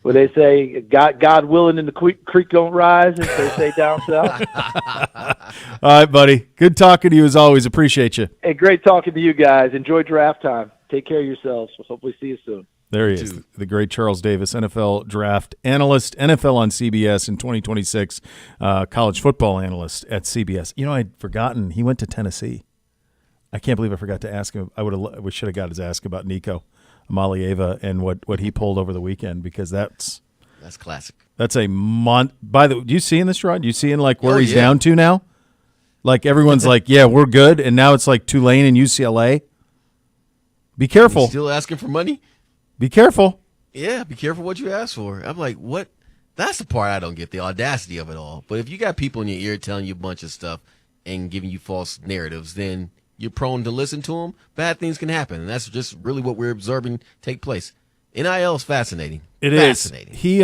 Where they say, God willing, and the creek don't rise, as they say down south. All right, buddy. Good talking to you as always. Appreciate you. Hey, great talking to you guys. Enjoy draft time. Take care of yourselves. We'll hopefully see you soon. There he is, the great Charles Davis, NFL draft analyst, NFL on CBS in 2026, college football analyst at CBS. I'd forgotten he went to Tennessee. I can't believe I forgot to ask him. We should have got his ask about Nico Amalieva and what he pulled over the weekend, because that's classic. That's a month. By the way, do you see in this, Rod? You see in where he's yeah. down to now? Like everyone's like, yeah, we're good, and now it's like Tulane and UCLA. Be careful. He's still asking for money? Be careful. Yeah, be careful what you ask for. I'm like, what? That's the part I don't get, the audacity of it all. But if you got people in your ear telling you a bunch of stuff and giving you false narratives, then you're prone to listen to them. Bad things can happen, and that's just really what we're observing take place. NIL is fascinating. It is. He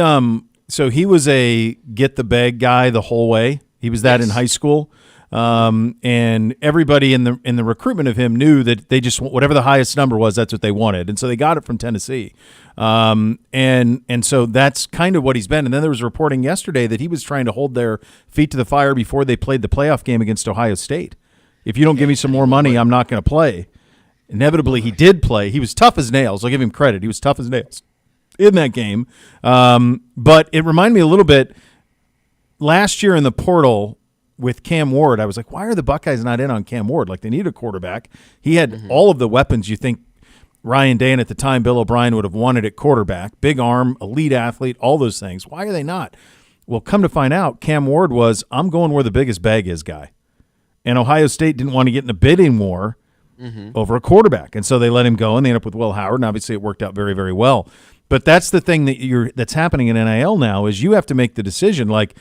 so he was a get the bag guy the whole way. He was that in high school. And everybody in the recruitment of him knew that they just, whatever the highest number was, that's what they wanted. And so they got it from Tennessee. And so that's kind of what he's been. And then there was reporting yesterday that he was trying to hold their feet to the fire before they played the playoff game against Ohio State. If you don't give me some more money, I'm not going to play. Inevitably, he did play. He was tough as nails. I'll give him credit. He was tough as nails in that game. But it reminded me a little bit last year in the portal with Cam Ward. I was like, why are the Buckeyes not in on Cam Ward? Like, they need a quarterback. He had all of the weapons you think Ryan Day and at the time Bill O'Brien would have wanted at quarterback. Big arm, elite athlete, all those things. Why are they not? Well, come to find out, Cam Ward was, I'm going where the biggest bag is guy. And Ohio State didn't want to get in a bidding war over a quarterback. And so they let him go, and they ended up with Will Howard, and obviously it worked out very, very well. But that's the thing that's happening in NIL now is you have to make the decision, like,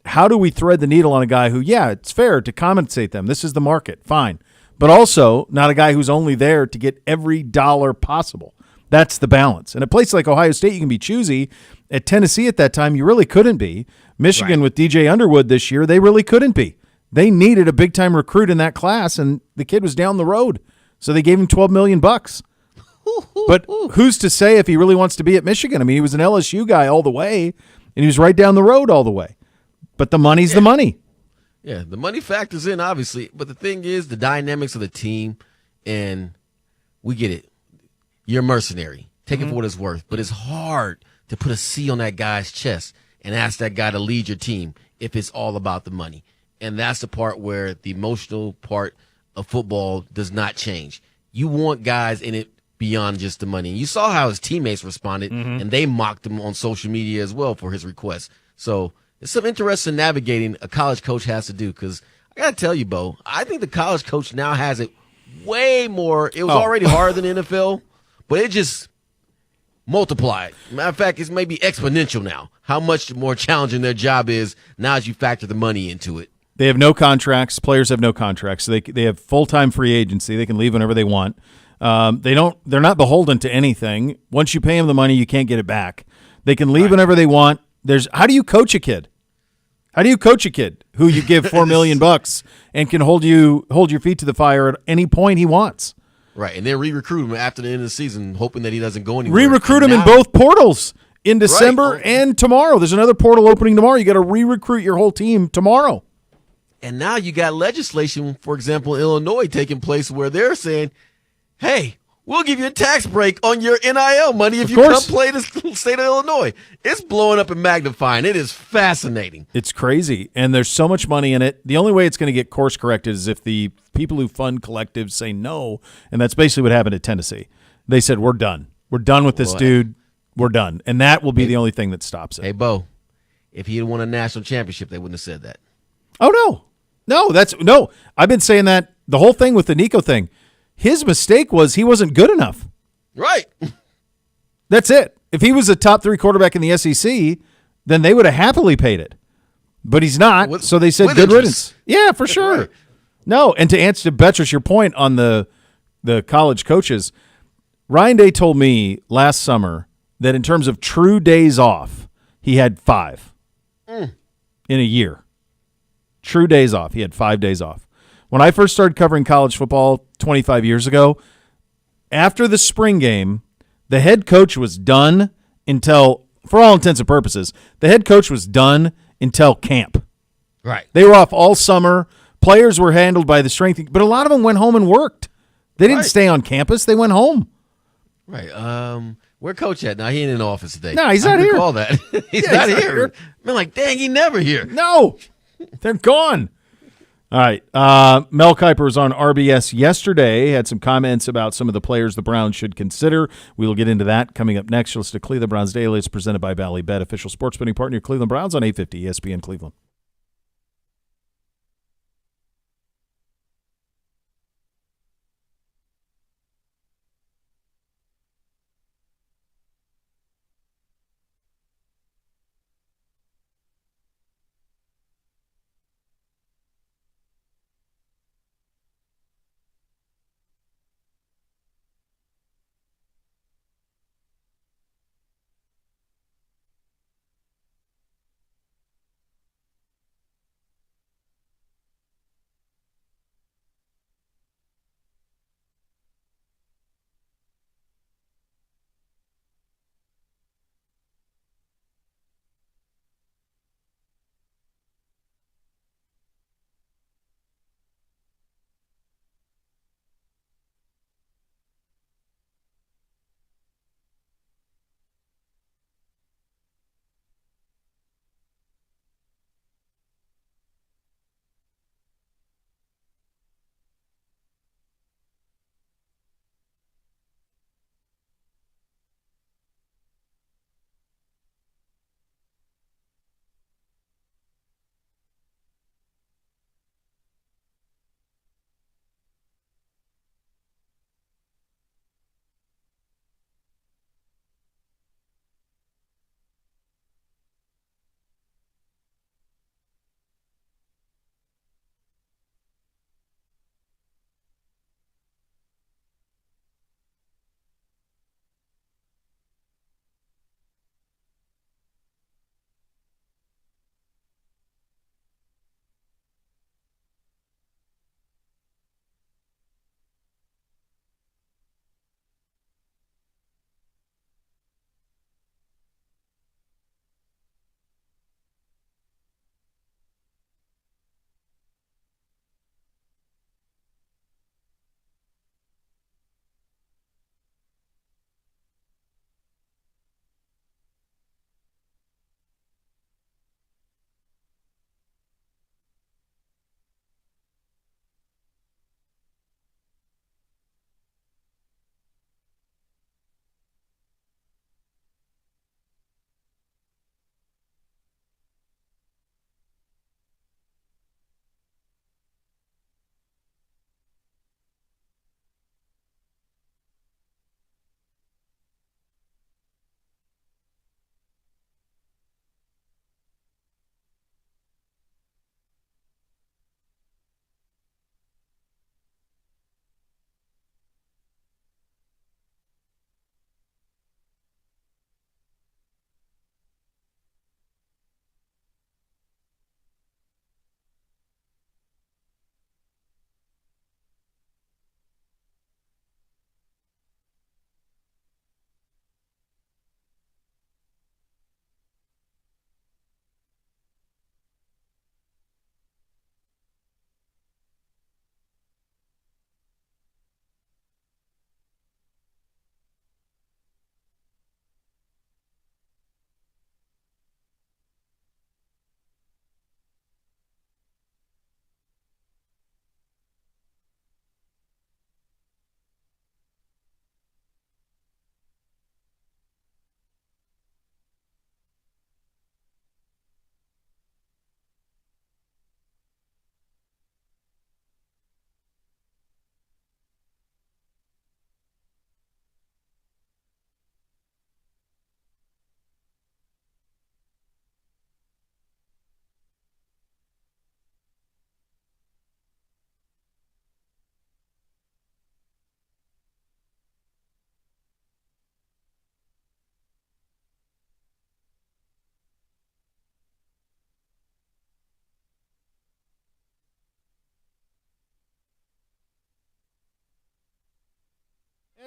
how do we thread the needle on a guy who, yeah, it's fair to compensate them. This is the market. Fine. But also not a guy who's only there to get every dollar possible. That's the balance. And a place like Ohio State, you can be choosy. At Tennessee at that time, you really couldn't be. Michigan with DJ Underwood this year, they really couldn't be. They needed a big-time recruit in that class, and the kid was down the road. So they gave him $12 million. But who's to say if he really wants to be at Michigan? I mean, he was an LSU guy all the way, and he was right down the road all the way. But the money's the money. Yeah, the money factors in, obviously. But the thing is, the dynamics of the team, and we get it. You're a mercenary. Take it for what it's worth. But it's hard to put a C on that guy's chest and ask that guy to lead your team if it's all about the money. And that's the part where the emotional part of football does not change. You want guys in it beyond just the money. And you saw how his teammates responded, and they mocked him on social media as well for his request. So it's some interesting navigating a college coach has to do, because I got to tell you, Bo, I think the college coach now has it way more. It was already harder than the NFL, but it just multiplied. Matter of fact, it's maybe exponential now, how much more challenging their job is now as you factor the money into it. They have no contracts. Players have no contracts. So they have full-time free agency. They can leave whenever they want. They're not beholden to anything. Once you pay them the money, you can't get it back. They can leave whenever they want. How do you coach a kid? How do you coach a kid who you give $4 million and can hold your feet to the fire at any point he wants? Right, and then re-recruit him after the end of the season, hoping that he doesn't go anywhere. Re-recruit him in both portals in December and tomorrow. There's another portal opening tomorrow. You got to re-recruit your whole team tomorrow. And now you got legislation, for example, in Illinois taking place where they're saying, hey, we'll give you a tax break on your NIL money if you come play the state of Illinois. It's blowing up and magnifying. It is fascinating. It's crazy, and there's so much money in it. The only way it's going to get course-corrected is if the people who fund collectives say no, and that's basically what happened at Tennessee. They said, we're done. We're done with this dude. We're done. And that will be the only thing that stops it. Hey, Bo, if he had won a national championship, they wouldn't have said that. Oh, no. No. I've been saying that the whole thing with the Nico thing. His mistake was he wasn't good enough. Right. That's it. If he was a top 3 quarterback in the SEC, then they would have happily paid it. But he's not, so they said good riddance. Yeah, for sure. Right. No, and to answer to Betris, your point on the college coaches, Ryan Day told me last summer that in terms of true days off, he had 5 in a year. True days off. He had 5 days off. When I first started covering college football 25 years ago, after the spring game, the head coach was done until, for all intents and purposes, the head coach was done until camp. Right. They were off all summer. Players were handled by the strength, but a lot of them went home and worked. They didn't stay on campus. They went home. Right. Where Coach at? Now, he ain't in the office today. No, he's not here. Call that. He's not here. I'm like, dang, he never here. No, they're gone. All right. Mel Kiper was on RBS yesterday, had some comments about some of the players the Browns should consider. We will get into that coming up next. You'll listen to Cleveland Browns Daily. It's presented by Bally Bet, official sports betting partner of Cleveland Browns on 850 ESPN Cleveland.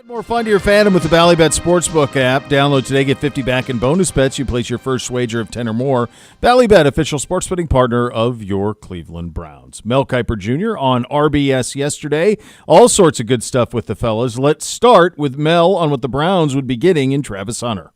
Add more fun to your fandom with the Bally Bet Sportsbook app. Download today, get 50 back in bonus bets. You place your first wager of 10 or more. Bally Bet, official sports betting partner of your Cleveland Browns. Mel Kiper Jr. on RBS yesterday. All sorts of good stuff with the fellas. Let's start with Mel on what the Browns would be getting in Travis Hunter.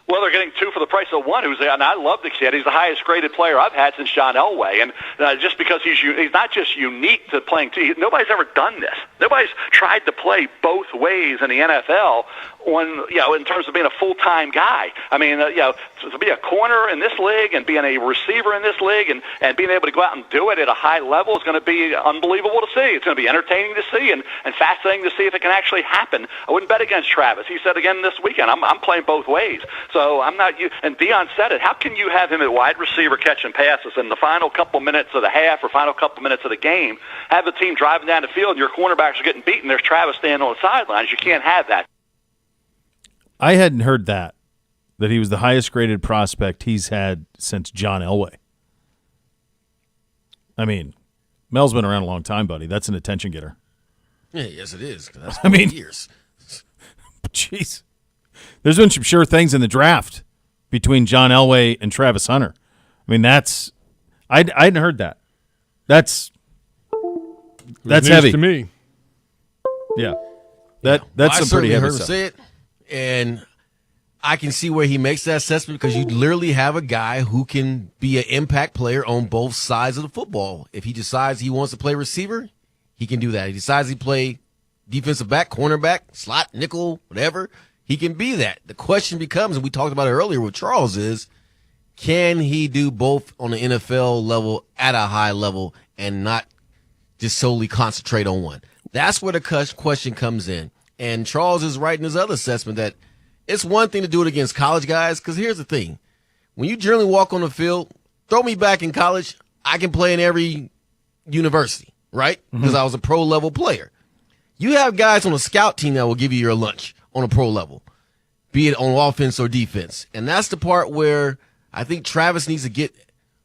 Well, they're getting two for the price of one. And I love the kid. He's the highest graded player I've had since John Elway. And just because he's not just unique to playing two. Nobody's ever done this. Nobody's tried to play both ways in the NFL in terms of being a full-time guy. I mean, to be a corner in this league and being a receiver in this league and being able to go out and do it at a high level is going to be unbelievable to see. It's going to be entertaining to see and fascinating to see if it can actually happen. I wouldn't bet against Travis. He said again this weekend, I'm playing both ways. So I'm not you. And Deion said it. How can you have him at wide receiver catching passes in the final couple minutes of the half or final couple minutes of the game, have the team driving down the field and your cornerbacks are getting beaten, there's Travis standing on the sidelines? You can't have that. I hadn't heard that he was the highest graded prospect he's had since John Elway. I mean, Mel's been around a long time, buddy. That's an attention getter. Yeah, yes, it is. That's years. Jeez. There's been some sure things in the draft between John Elway and Travis Hunter. I mean, I hadn't heard that. That's heavy to me. Yeah. That's some pretty heavy heard stuff. Him say it, and I can see where he makes that assessment because you literally have a guy who can be an impact player on both sides of the football. If he decides he wants to play receiver, he can do that. If he decides he play defensive back, cornerback, slot, nickel, whatever, he can be that. The question becomes, and we talked about it earlier with Charles, is can he do both on the NFL level at a high level and not just solely concentrate on one? That's where the question comes in. And Charles is right in his other assessment that it's one thing to do it against college guys, because here's the thing. When you generally walk on the field, throw me back in college, I can play in every university, right? Because I was a pro-level player. You have guys on a scout team that will give you your lunch on a pro level, be it on offense or defense. And that's the part where I think Travis needs to get,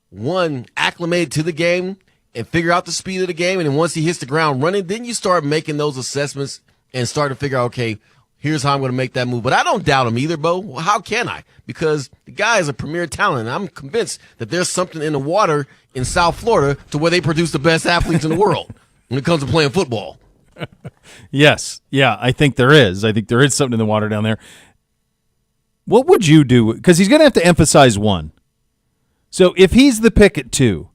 one, acclimated to the game and figure out the speed of the game. And then once he hits the ground running, then you start making those assessments and start to figure out, okay, here's how I'm going to make that move. But I don't doubt him either, Bo. Well, how can I? Because the guy is a premier talent. And I'm convinced that there's something in the water in South Florida to where they produce the best athletes in the world when it comes to playing football. Yes. Yeah, I think there is. I think there is something in the water down there. What would you do? Because he's going to have to emphasize one. So if he's the pick at 2,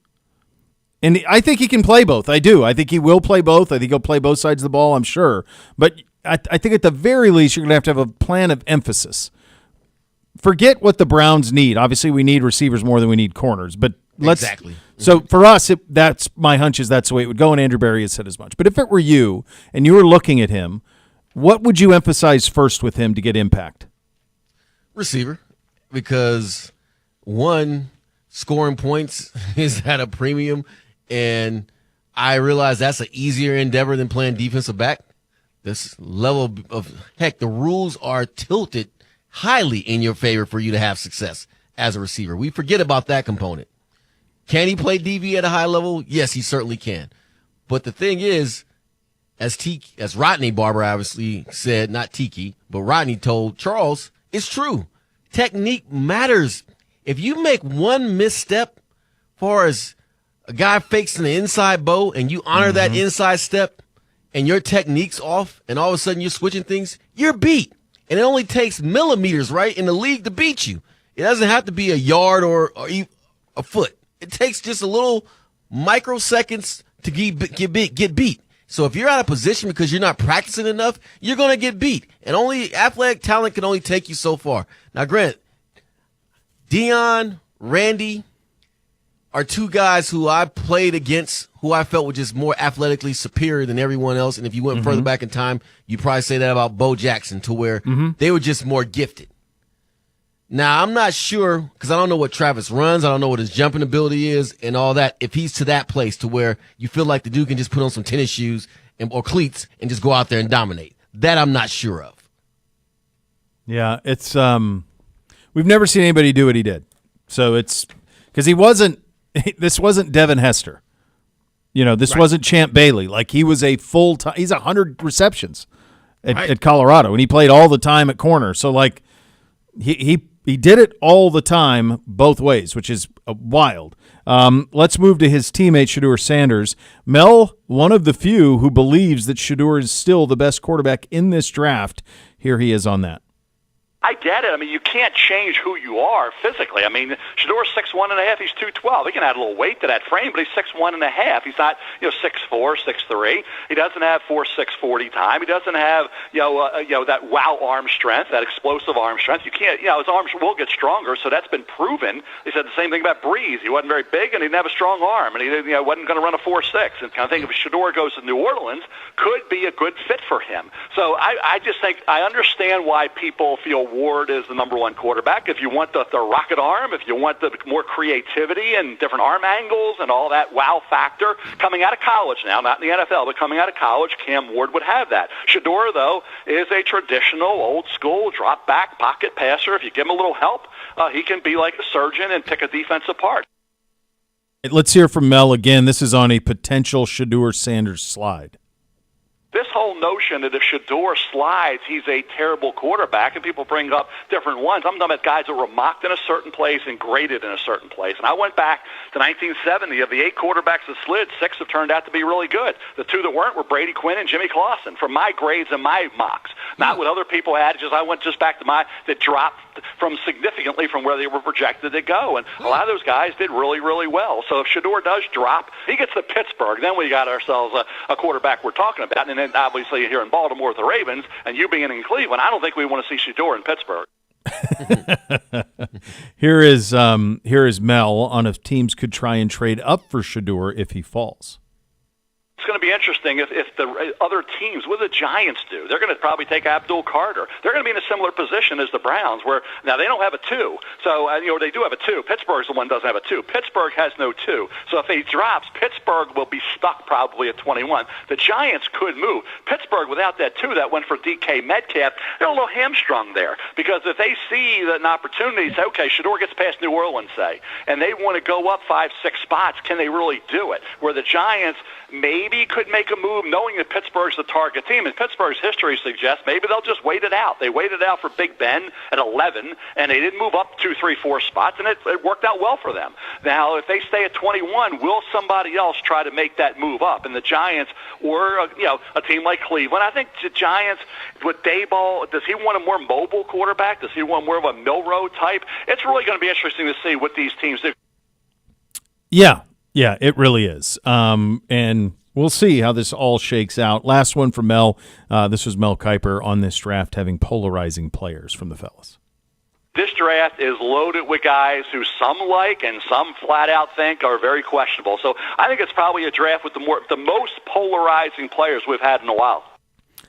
and I think he can play both. I do. I think he will play both. I think he'll play both sides of the ball, I'm sure. But I think at the very least, you're going to have a plan of emphasis. Forget what the Browns need. Obviously, we need receivers more than we need corners. But Exactly. So for us, that's my hunch is that's the way it would go, and Andrew Berry has said as much. But if it were you and you were looking at him, what would you emphasize first with him to get impact? Receiver, because one, scoring points is at a premium, and I realize that's an easier endeavor than playing defensive back. This level of heck, the rules are tilted highly in your favor for you to have success as a receiver. We forget about that component. Can he play DV at a high level? Yes, he certainly can. But the thing is, as Rodney Barber obviously said, not Tiki, but Rodney told Charles, it's true. Technique matters. If you make one misstep, far as a guy fakes an inside bow and you honor that inside step and your technique's off and all of a sudden you're switching things, you're beat. And it only takes millimeters, right, in the league to beat you. It doesn't have to be a yard or a foot. It takes just a little microseconds to get beat. So if you're out of position because you're not practicing enough, you're going to get beat. And only athletic talent can only take you so far. Now, Grant, Deion, Randy are two guys who I played against who I felt were just more athletically superior than everyone else. And if you went further back in time, you'd probably say that about Bo Jackson, to where they were just more gifted. Now, I'm not sure, because I don't know what Travis runs. I don't know what his jumping ability is and all that, if he's to that place to where you feel like the dude can just put on some tennis shoes or cleats and just go out there and dominate. That I'm not sure of. Yeah, it's we've never seen anybody do what he did. So it's because this wasn't Devin Hester. This wasn't Champ Bailey. Like, he was a full-time, he's 100 receptions. at Colorado, and he played all the time at corner. So like he did it all the time both ways, which is wild. Let's move to his teammate Shedeur Sanders. Mel, one of the few who believes that Shedeur is still the best quarterback in this draft. Here he is on that. I get it. I mean, you can't change who you are physically. I mean, Shedeur's 6'1.5". He's 212. He can add a little weight to that frame, but he's 6'1.5". He's not 6'4", 6'3". He doesn't have 4.6 40 time. He doesn't have that wow arm strength, that explosive arm strength. You can't. His arms will get stronger, so that's been proven. They said the same thing about Breeze. He wasn't very big, and he didn't have a strong arm, and he wasn't going to run a 4.6. And I think if Shedeur goes to New Orleans, could be a good fit for him. So I just think I understand why people feel Ward is the number one quarterback. If you want the rocket arm, if you want the more creativity and different arm angles and all that wow factor coming out of college now, not in the NFL, but coming out of college, Cam Ward would have that. Shedeur, though, is a traditional, old-school, drop-back pocket passer. If you give him a little help, he can be like a surgeon and pick a defense apart. Let's hear from Mel again. This is on a potential Shedeur Sanders slide. This whole notion that if Shedeur slides, he's a terrible quarterback, and people bring up different ones. I'm talking about guys that were mocked in a certain place and graded in a certain place. And I went back to 1970. Of the 8 quarterbacks that slid, 6 have turned out to be really good. The 2 that weren't were Brady Quinn and Jimmy Clausen, from my grades and my mocks. Not what other people had. I went just back to that dropped from significantly from where they were projected to go. And a lot of those guys did really, really well. So if Shedeur does drop, he gets to Pittsburgh, then we got ourselves a quarterback we're talking about. And then obviously here in Baltimore with the Ravens, and you being in Cleveland, I don't think we want to see Shedeur in Pittsburgh. Here is Mel on if teams could try and trade up for Shedeur if he falls. It's going to be interesting if the other teams, what do the Giants do? They're going to probably take Abdul Carter. They're going to be in a similar position as the Browns, where now they don't have a 2. So, they do have a 2. Pittsburgh's the one that doesn't have a 2. Pittsburgh has no 2. So if he drops, Pittsburgh will be stuck probably at 21. The Giants could move. Pittsburgh, without that 2, that went for DK Metcalf, they're a little hamstrung there. Because if they see an opportunity, say, okay, Shedeur gets past New Orleans, say, and they want to go up 5-6 spots, can they really do it? Where the Giants maybe could make a move knowing that Pittsburgh's the target team. And Pittsburgh's history suggests maybe they'll just wait it out. They waited out for Big Ben at 11, and they didn't move up 2, 3, 4 spots, and it worked out well for them. Now, if they stay at 21, will somebody else try to make that move up? And the Giants or, a team like Cleveland, I think the Giants, with Daboll, does he want a more mobile quarterback? Does he want more of a Milroe type? It's really going to be interesting to see what these teams do. Yeah, it really is. And we'll see how this all shakes out. Last one from Mel. This was Mel Kiper on this draft, having polarizing players from the fellas. This draft is loaded with guys who some like and some flat out think are very questionable. So I think it's probably a draft with the most polarizing players we've had in a while.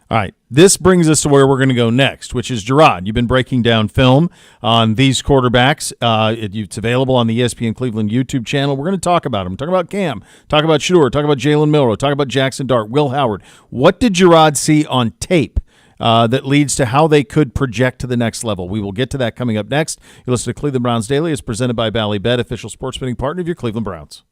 All right, this brings us to where we're going to go next, which is Gerard. You've been breaking down film on these quarterbacks. It's available on the ESPN Cleveland YouTube channel. We're going to talk about them. Talk about Cam. Talk about Shedeur. Talk about Jalen Milroe. Talk about Jackson Dart. Will Howard. What did Gerard see on tape that leads to how they could project to the next level? We will get to that coming up next. You listen to Cleveland Browns Daily. It's presented by Ballybet, official sports betting partner of your Cleveland Browns.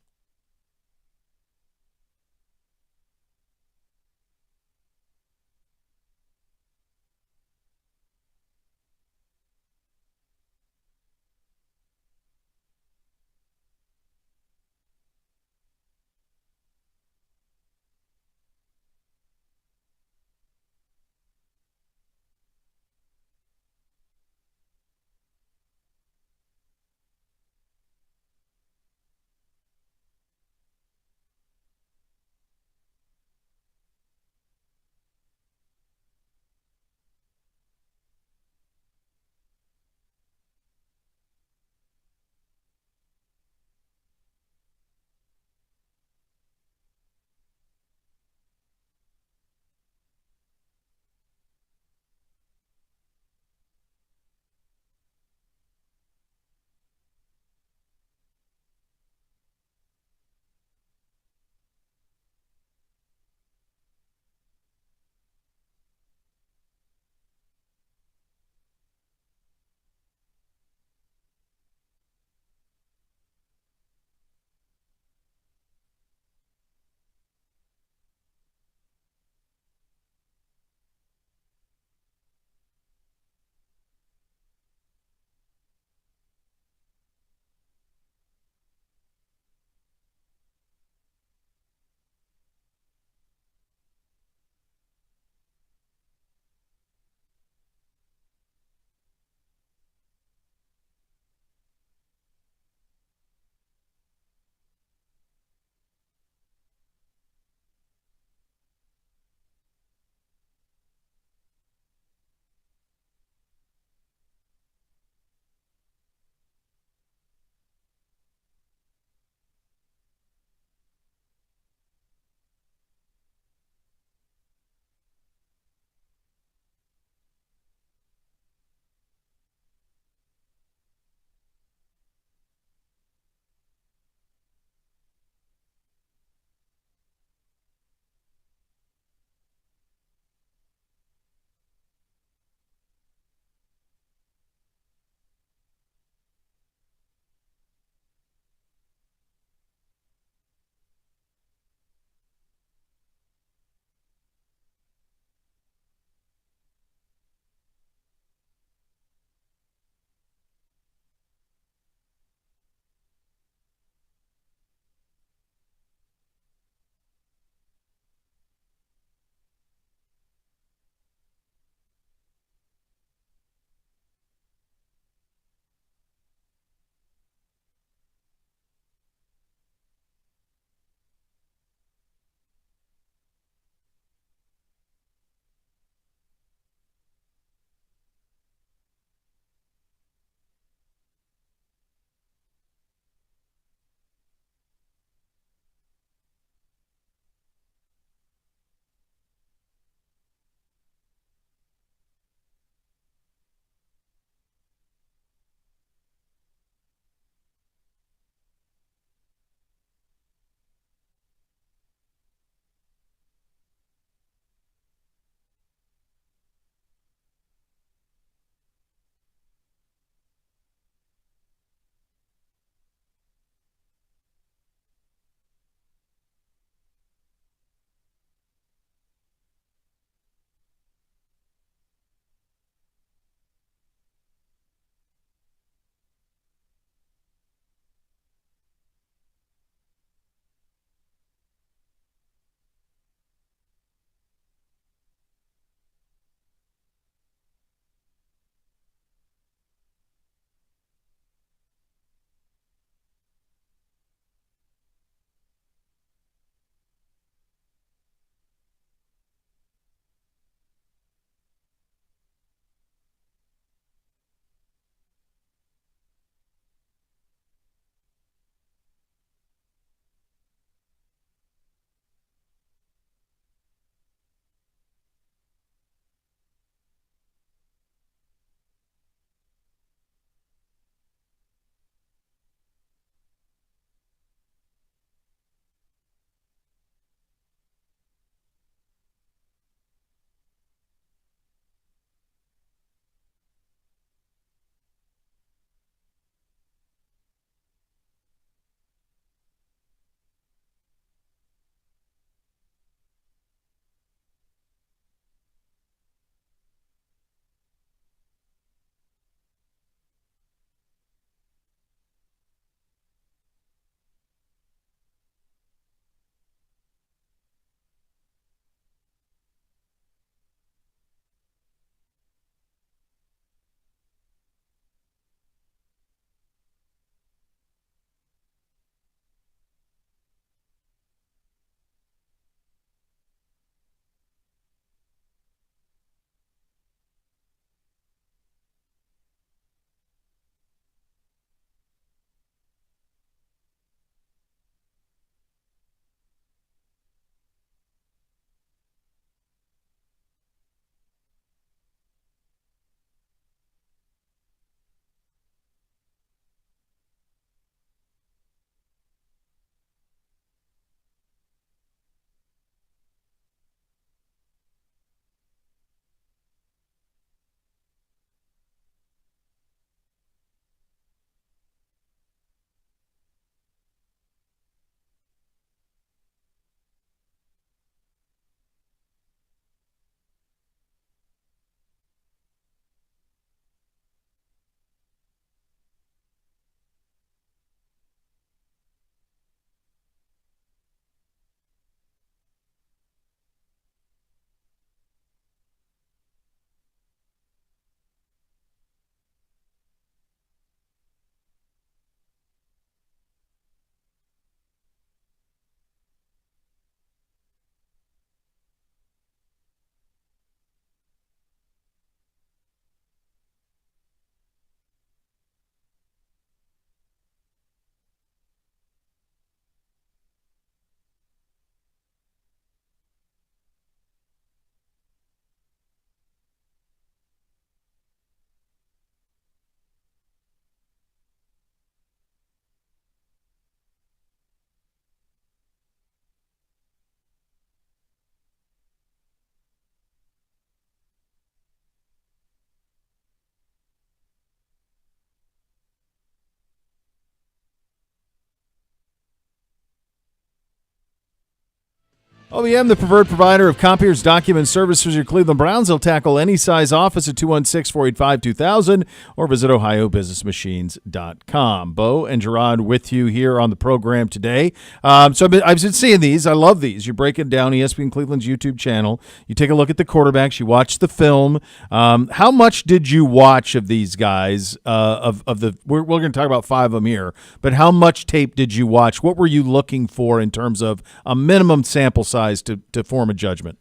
OEM, the preferred provider of copiers, document services for your Cleveland Browns. They'll tackle any size office at 216-485-2000 or visit ohiobusinessmachines.com. Bo and Gerard with you here on the program today. So I've been seeing these. I love these. You're breaking down ESPN Cleveland's YouTube channel. You take a look at the quarterbacks. You watch the film. How much did you watch of these guys? We're going to talk about 5 of them here, but how much tape did you watch? What were you looking for in terms of a minimum sample size to form a judgment?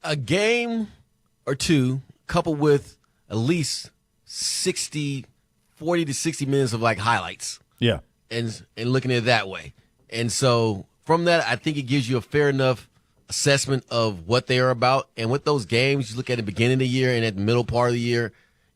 A game or two coupled with at least 40 to 60 minutes of like highlights. Yeah. And looking at it that way. And so from that, I think it gives you a fair enough assessment of what they are about. And with those games, you look at the beginning of the year and at the middle part of the year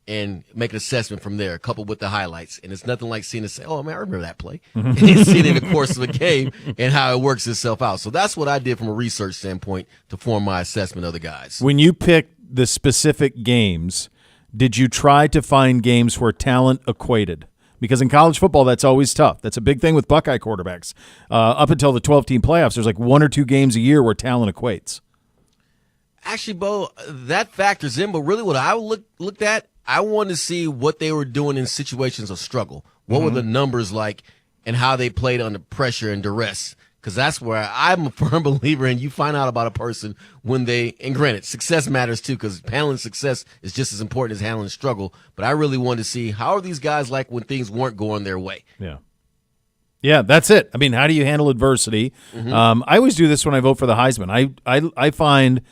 and make an assessment from there, coupled with the highlights. And it's nothing like seeing it say, oh, man, I remember that play. And seeing it in the course of a game and how it works itself out. So that's what I did from a research standpoint to form my assessment of the guys. When you picked the specific games, did you try to find games where talent equated? Because in college football, that's always tough. That's a big thing with Buckeye quarterbacks. Up until the 12-team playoffs, there's like 1 or 2 games a year where talent equates. Actually, Bo, that factors in. But really what I looked at, I wanted to see what they were doing in situations of struggle. What were the numbers like and how they played under pressure and duress? Because that's where I'm a firm believer in. You find out about a person when and granted, success matters too, because handling success is just as important as handling struggle. But I really wanted to see how are these guys like when things weren't going their way. Yeah. Yeah, that's it. I mean, how do you handle adversity? I always do this when I vote for the Heisman. I find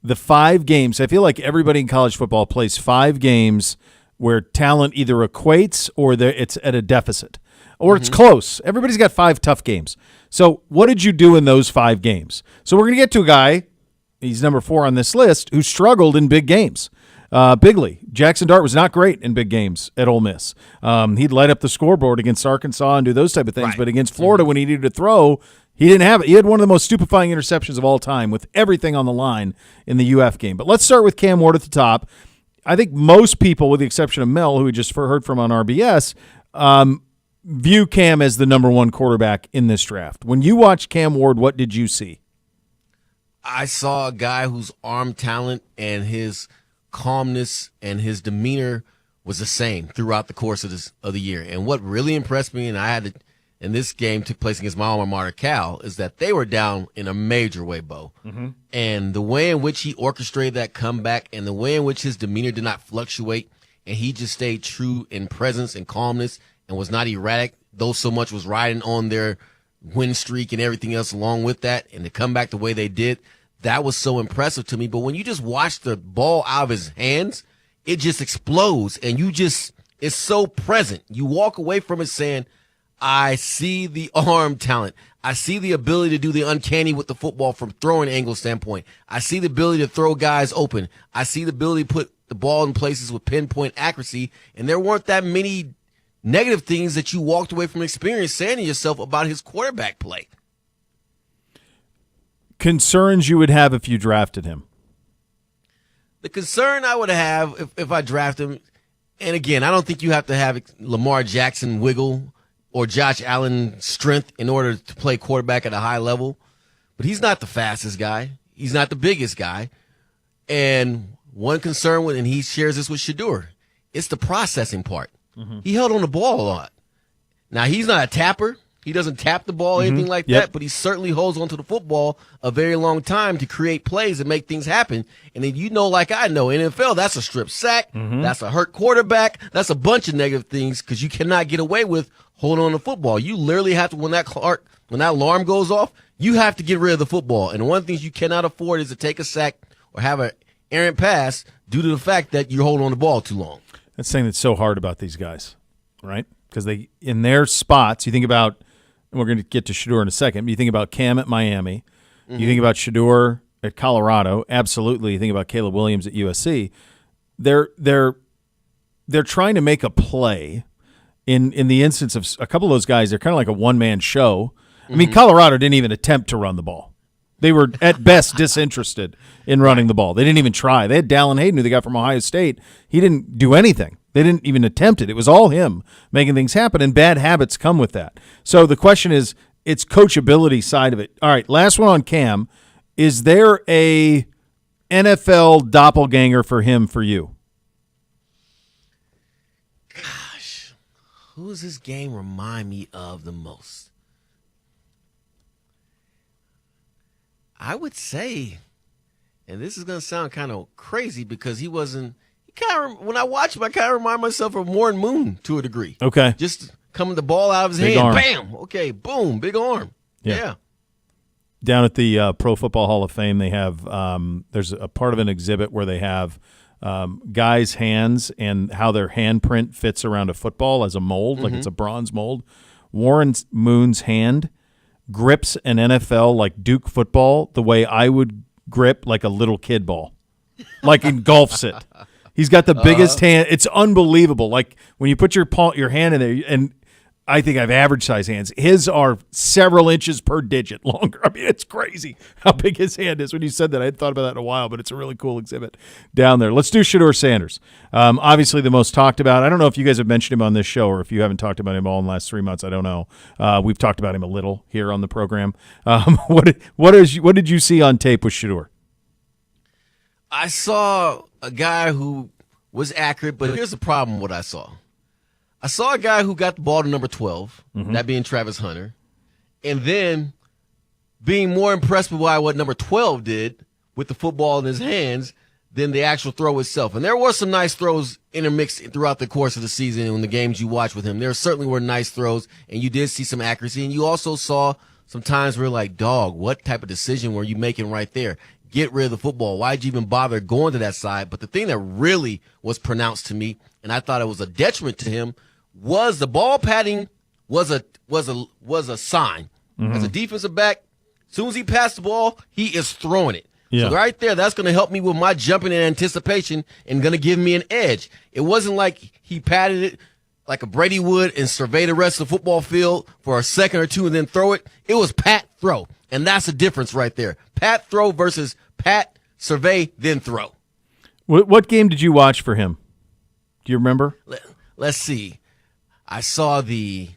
the 5 games, I feel like everybody in college football plays 5 games where talent either equates or it's at a deficit or it's close. Everybody's got 5 tough games. So what did you do in those 5 games? So we're going to get to a guy, he's number 4 on this list, who struggled in big games. Bigly. Jackson Dart was not great in big games at Ole Miss. He'd light up the scoreboard against Arkansas and do those type of things, but against Florida when he needed to throw, he didn't have it. He had one of the most stupefying interceptions of all time with everything on the line in the UF game. But let's start with Cam Ward at the top. I think most people, with the exception of Mel, who we just heard from on RBS, view Cam as the number 1 quarterback in this draft. When you watched Cam Ward, what did you see? I saw a guy whose arm talent and his calmness and his demeanor was the same throughout the course of the year. And what really impressed me, and this game took place against my alma mater, Cal, is that they were down in a major way, Bo. And the way in which he orchestrated that comeback and the way in which his demeanor did not fluctuate and he just stayed true in presence and calmness and was not erratic, though so much was riding on their win streak and everything else along with that, and to come back the way they did, that was so impressive to me. But when you just watch the ball out of his hands, it just explodes, and it's so present. You walk away from it saying, I see the arm talent. I see the ability to do the uncanny with the football from throwing angle standpoint. I see the ability to throw guys open. I see the ability to put the ball in places with pinpoint accuracy, and there weren't that many negative things that you walked away from experience saying to yourself about his quarterback play. Concerns you would have if you drafted him? The concern I would have if I draft him, and again, I don't think you have to have Lamar Jackson wiggle or Josh Allen strength in order to play quarterback at a high level, but he's not the fastest guy. He's not the biggest guy. And one concern and he shares this with Shedeur, it's the processing part. He held on the ball a lot. Now, he's not a tapper. He doesn't tap the ball, anything like that, but he certainly holds onto the football a very long time to create plays and make things happen. And then like I know, NFL, that's a strip sack. That's a hurt quarterback. That's a bunch of negative things because you cannot get away with holding on to football. You literally have to, when that alarm goes off, you have to get rid of the football. And one of the things you cannot afford is to take a sack or have an errant pass due to the fact that you're holding on the ball too long. That's the thing that's so hard about these guys, right? Because they, in their spots, you think about, and we're going to get to Shedeur in a second, but you think about Cam at Miami, you think about Shedeur at Colorado, absolutely. You think about Caleb Williams at USC. They're trying to make a play. In the instance of a couple of those guys, they're kind of like a one-man show. I mean, Colorado didn't even attempt to run the ball. They were, at best, disinterested in running the ball. They didn't even try. They had Dallin Hayden, who they got from Ohio State. He didn't do anything. They didn't even attempt it. It was all him making things happen, and bad habits come with that. So the question is, it's coachability side of it. All right, last one on Cam. Is there a NFL doppelganger for him for you? Gosh, who does this game remind me of the most? I would say, and this is going to sound kind of crazy because he wasn't. When I watch him, I kind of remind myself of Warren Moon to a degree. Okay, just coming the ball out of his hand, bam. Okay, boom, big arm. Yeah. Down at the Pro Football Hall of Fame, they have there's a part of an exhibit where they have guys' hands and how their handprint fits around a football as a mold, like it's a bronze mold. Warren Moon's hand grips an NFL like Duke football the way I would grip like a little kid ball, like engulfs it. He's got the biggest hand. It's unbelievable. Like when you put your hand in there, and I think I have average size hands. His are several inches per digit longer. I mean, it's crazy how big his hand is. When you said that, I hadn't thought about that in a while, but it's a really cool exhibit down there. Let's do Shedeur Sanders. Obviously the most talked about. I don't know if you guys have mentioned him on this show or if you haven't talked about him all in the last 3 months. I don't know. We've talked about him a little here on the program. What did you see on tape with Shedeur? I saw a guy who was accurate, but here's the problem what I saw. I saw a guy who got the ball to number 12, that being Travis Hunter, and then being more impressed by what number 12 did with the football in his hands than the actual throw itself. And there were some nice throws intermixed throughout the course of the season in the games you watched with him. There certainly were nice throws, and you did see some accuracy, and you also saw some times where you're like, dog, what type of decision were you making right there? Get rid of the football. Why'd you even bother going to that side? But the thing that really was pronounced to me, and I thought it was a detriment to him, was the ball padding was a sign. As a defensive back, as soon as he passed the ball, he is throwing it. Yeah. So right there, that's going to help me with my jumping in anticipation and going to give me an edge. It wasn't like he padded it like a Brady would and survey the rest of the football field for a second or two and then throw it. It was pat, throw. And that's the difference right there. Pat, throw versus pat, survey, then throw. What game did you watch for him? Do you remember? Let's see. I saw the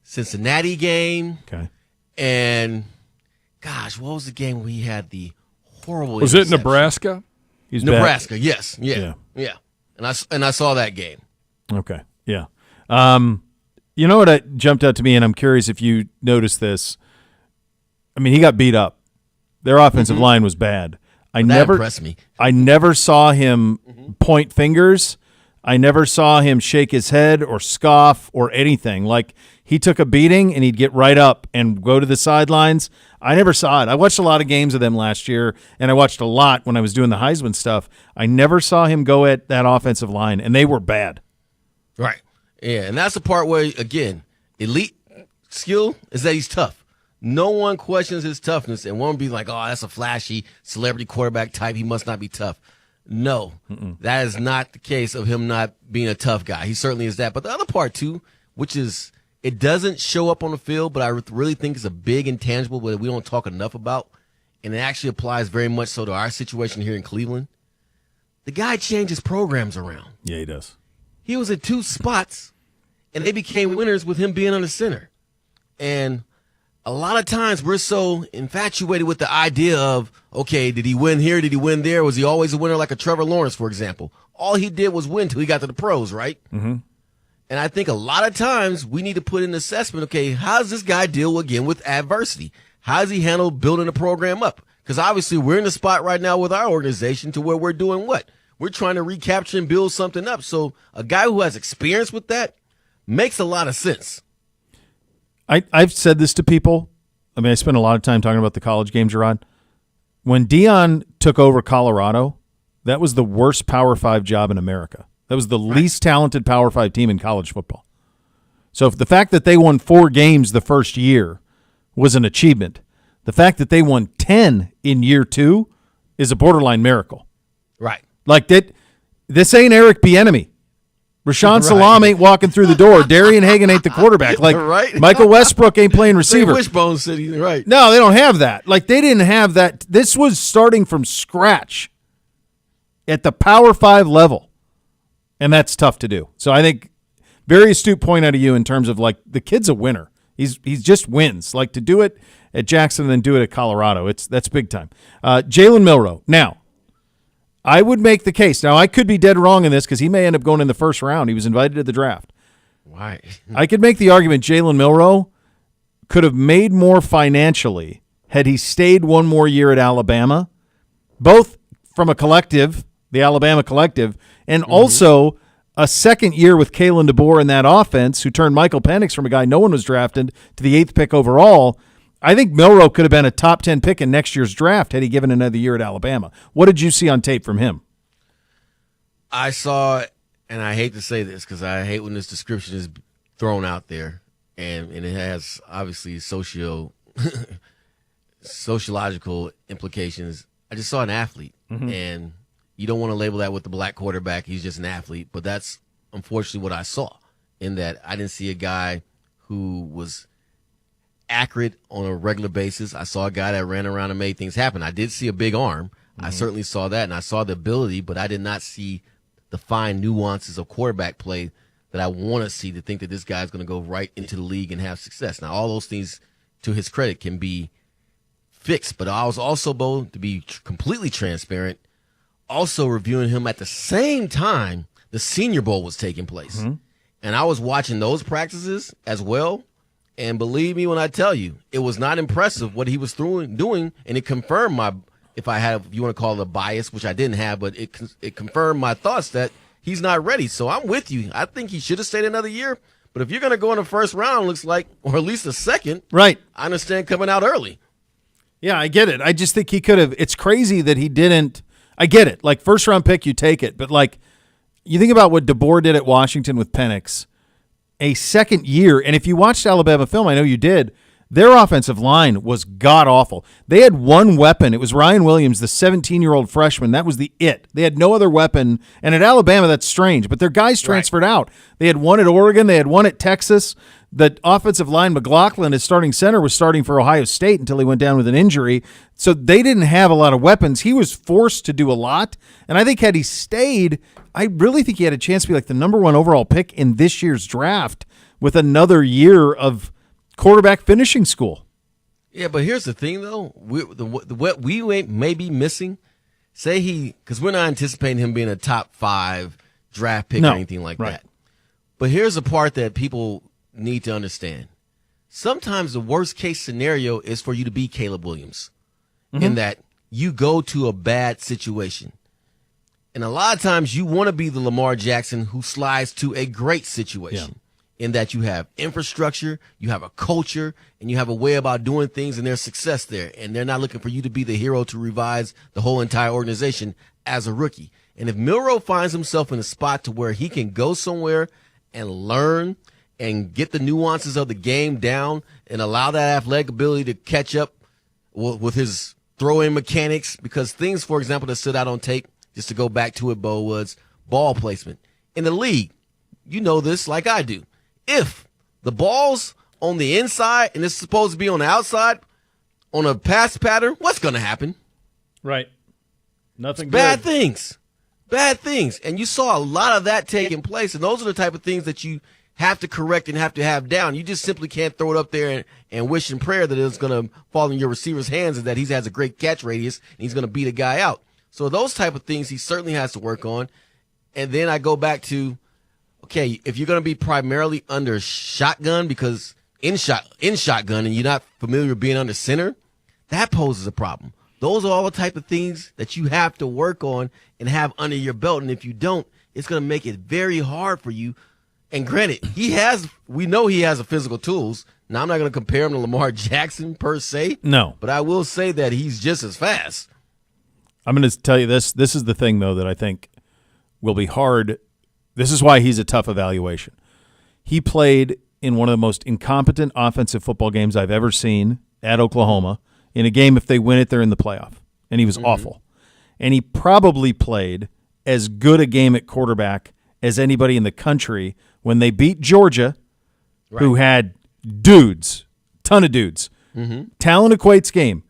Cincinnati game. Okay. And, gosh, what was the game where he had the horrible Was it Nebraska? He's Nebraska, back. yes. Yeah. And I saw that game. Okay. Yeah. You know what jumped out to me, and I'm curious if you noticed this. I mean, he got beat up. Their offensive line was bad. That impressed me. I never saw him point fingers. I never saw him shake his head or scoff or anything. Like, he took a beating and he'd get right up and go to the sidelines. I never saw it. I watched a lot of games of them last year, and I watched a lot when I was doing the Heisman stuff. I never saw him go at that offensive line, and they were bad. Right. Yeah, and that's the part where, again, elite skill is that he's tough. No one questions his toughness and won't be like, oh, that's a flashy celebrity quarterback type. He must not be tough. No, that is not the case of him not being a tough guy. He certainly is that. But the other part, too, which is it doesn't show up on the field, but I really think is a big intangible that we don't talk enough about, and it actually applies very much so to our situation here in Cleveland. The guy changes programs around. Yeah, he does. He was at 2 spots, and they became winners with him being on the center. And a lot of times we're so infatuated with the idea of, okay, did he win here? Did he win there? Was he always a winner like a Trevor Lawrence, for example? All he did was win till he got to the pros, right? Mm-hmm. And I think a lot of times we need to put in assessment, okay, how does this guy deal, again, with adversity? How does he handle building a program up? Because obviously we're in the spot right now with our organization to where we're doing what? We're trying to recapture and build something up. So a guy who has experience with that makes a lot of sense. I've said this to people. I mean, I spent a lot of time talking about the college game, Gerard. When Deion took over Colorado, that was the worst Power 5 job in America. That was the least talented Power 5 team in college football. So if the fact that they won 4 games the first year was an achievement, the fact that they won 10 in year 2 is a borderline miracle. Right. Like that. This ain't Eric Bieniemy. Rashawn Salam ain't walking through the door. Darian Hagan ain't the quarterback. Like Michael Westbrook ain't playing receiver. Wishbone City, right? No, they don't have that. Like they didn't have that. This was starting from scratch at the Power 5 level, and that's tough to do. So I think very astute point out of you in terms of like the kid's a winner. He's just wins. Like, to do it at Jackson and then do it at Colorado, that's big time. Jalen Milroe. Now, I would make the case. Now, I could be dead wrong in this because he may end up going in the first round. He was invited to the draft. Why? I could make the argument Jalen Milroe could have made more financially had he stayed one more year at Alabama, both from a collective, the Alabama collective, and also a second year with Kalen DeBoer in that offense, who turned Michael Penix from a guy no one was drafted to the 8th pick overall. I think Milroe could have been a top 10 pick in next year's draft had he given another year at Alabama. What did you see on tape from him? I saw, and I hate to say this because I hate when this description is thrown out there, and it has obviously sociological implications. I just saw an athlete, and you don't want to label that with the black quarterback. He's just an athlete, but that's unfortunately what I saw, in that I didn't see a guy who was accurate on a regular basis. I saw a guy that ran around and made things happen. I did see a big arm. I certainly saw that, and I saw the ability, but I did not see the fine nuances of quarterback play that I want to see, to think that this guy's going to go right into the league and have success. Now, all those things, to his credit, can be fixed, but I was also, Bo, to be completely transparent, also reviewing him at the same time the Senior Bowl was taking place. And I was watching those practices as well, and believe me when I tell you, it was not impressive what he was doing, and it confirmed my, if you want to call it a bias, which I didn't have, but it confirmed my thoughts that he's not ready. So I'm with you. I think he should have stayed another year, but if you're going to go in the first round, looks like, or at least a second, right? I understand coming out early. Yeah, I get it. I just think he could have. It's crazy that he didn't. I get it. Like, first round pick, you take it. But, like, you think about what DeBoer did at Washington with Penix, a second year. And if you watched Alabama film, I know you did, their offensive line was god-awful. They had one weapon. It was Ryan Williams, the 17-year-old freshman. That was it. They had no other weapon. And at Alabama, that's strange. But their guys transferred out. They had one at Oregon. They had one at Texas. The offensive line, McLaughlin, his starting center, was starting for Ohio State until he went down with an injury. So they didn't have a lot of weapons. He was forced to do a lot. And I think had he stayed, I really think he had a chance to be like the number 1 overall pick in this year's draft with another year of quarterback finishing school. Yeah, but here's the thing, though. What we may be missing, because we're not anticipating him being a top 5 draft pick or anything like that. But here's the part that people need to understand. Sometimes the worst case scenario is for you to be Caleb Williams, in that you go to a bad situation. And a lot of times you want to be the Lamar Jackson who slides to a great situation, in that you have infrastructure, you have a culture, and you have a way about doing things, and there's success there. And they're not looking for you to be the hero to revise the whole entire organization as a rookie. And if Milroe finds himself in a spot to where he can go somewhere and learn and get the nuances of the game down and allow that athletic ability to catch up with his throw-in mechanics, because things, for example, that stood out on tape, just to go back to it, Bo, was ball placement. In the league, you know this like I do. If the ball's on the inside and it's supposed to be on the outside on a pass pattern, what's going to happen? Right. Nothing good. Bad things. Bad things. And you saw a lot of that taking place, and those are the type of things that you have to correct and have to have down. You just simply can't throw it up there and wish and prayer that it's going to fall in your receiver's hands and that he has a great catch radius and he's going to beat a guy out. So those type of things he certainly has to work on. And then I go back to, okay, if you're going to be primarily under shotgun, because in shotgun and you're not familiar with being under center, that poses a problem. Those are all the type of things that you have to work on and have under your belt. And if you don't, it's going to make it very hard for you. And granted, we know he has the physical tools. Now, I'm not going to compare him to Lamar Jackson per se. No. But I will say that he's just as fast. I'm going to tell you this. This is the thing, though, that I think will be hard. This is why he's a tough evaluation. He played in one of the most incompetent offensive football games I've ever seen at Oklahoma. In a game, if they win it, they're in the playoff. And he was awful. And he probably played as good a game at quarterback as anybody in the country when they beat Georgia, who had ton of dudes. Talent equates game.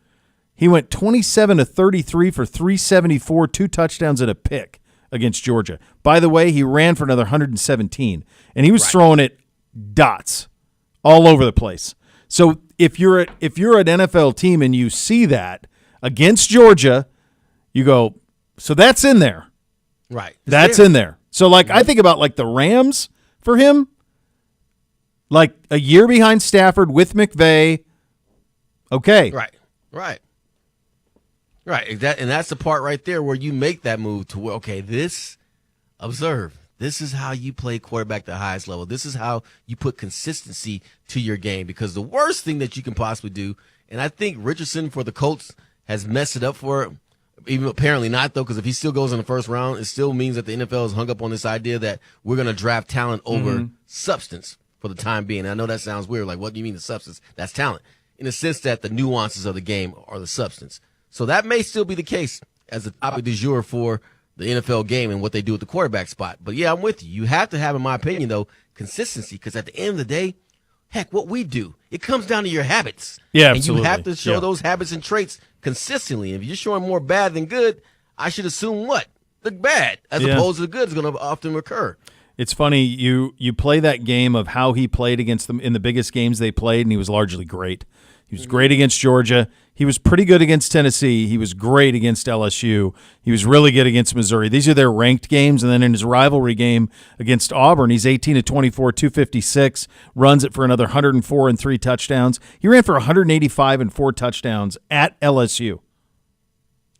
He went 27-33 for 374, 2 touchdowns and a pick against Georgia. By the way, he ran for another 117, and he was throwing it dots all over the place. So if you're an NFL team and you see that against Georgia, you go, so that's in there. Right. That's in there. So, like, I think about, like, the Rams for him, like, a year behind Stafford with McVay. Okay. Right. And that's the part right there where you make that move to where, okay, observe. This is how you play quarterback at the highest level. This is how you put consistency to your game, because the worst thing that you can possibly do, and I think Richardson for the Colts has messed it up for, even apparently not though, because if he still goes in the first round, it still means that the NFL is hung up on this idea that we're going to draft talent over substance for the time being. And I know that sounds weird. Like, what do you mean the substance? That's talent. In the sense that the nuances of the game are the substance. So that may still be the case as the topic du jour for the NFL game and what they do at the quarterback spot. But yeah, I'm with you. You have to have, in my opinion, though, consistency, because at the end of the day, heck, what we do, it comes down to your habits. Yeah, and absolutely. you have to show those habits and traits consistently. If you're showing more bad than good, I should assume what? The bad, as opposed to the good, is going to often recur. It's funny, you play that game of how he played against them in the biggest games they played, and he was largely great. He was great against Georgia. He was pretty good against Tennessee. He was great against LSU. He was really good against Missouri. These are their ranked games. And then in his rivalry game against Auburn, he's 18-24, 256, runs it for another 104 and 3 touchdowns. He ran for 185 and 4 touchdowns at LSU.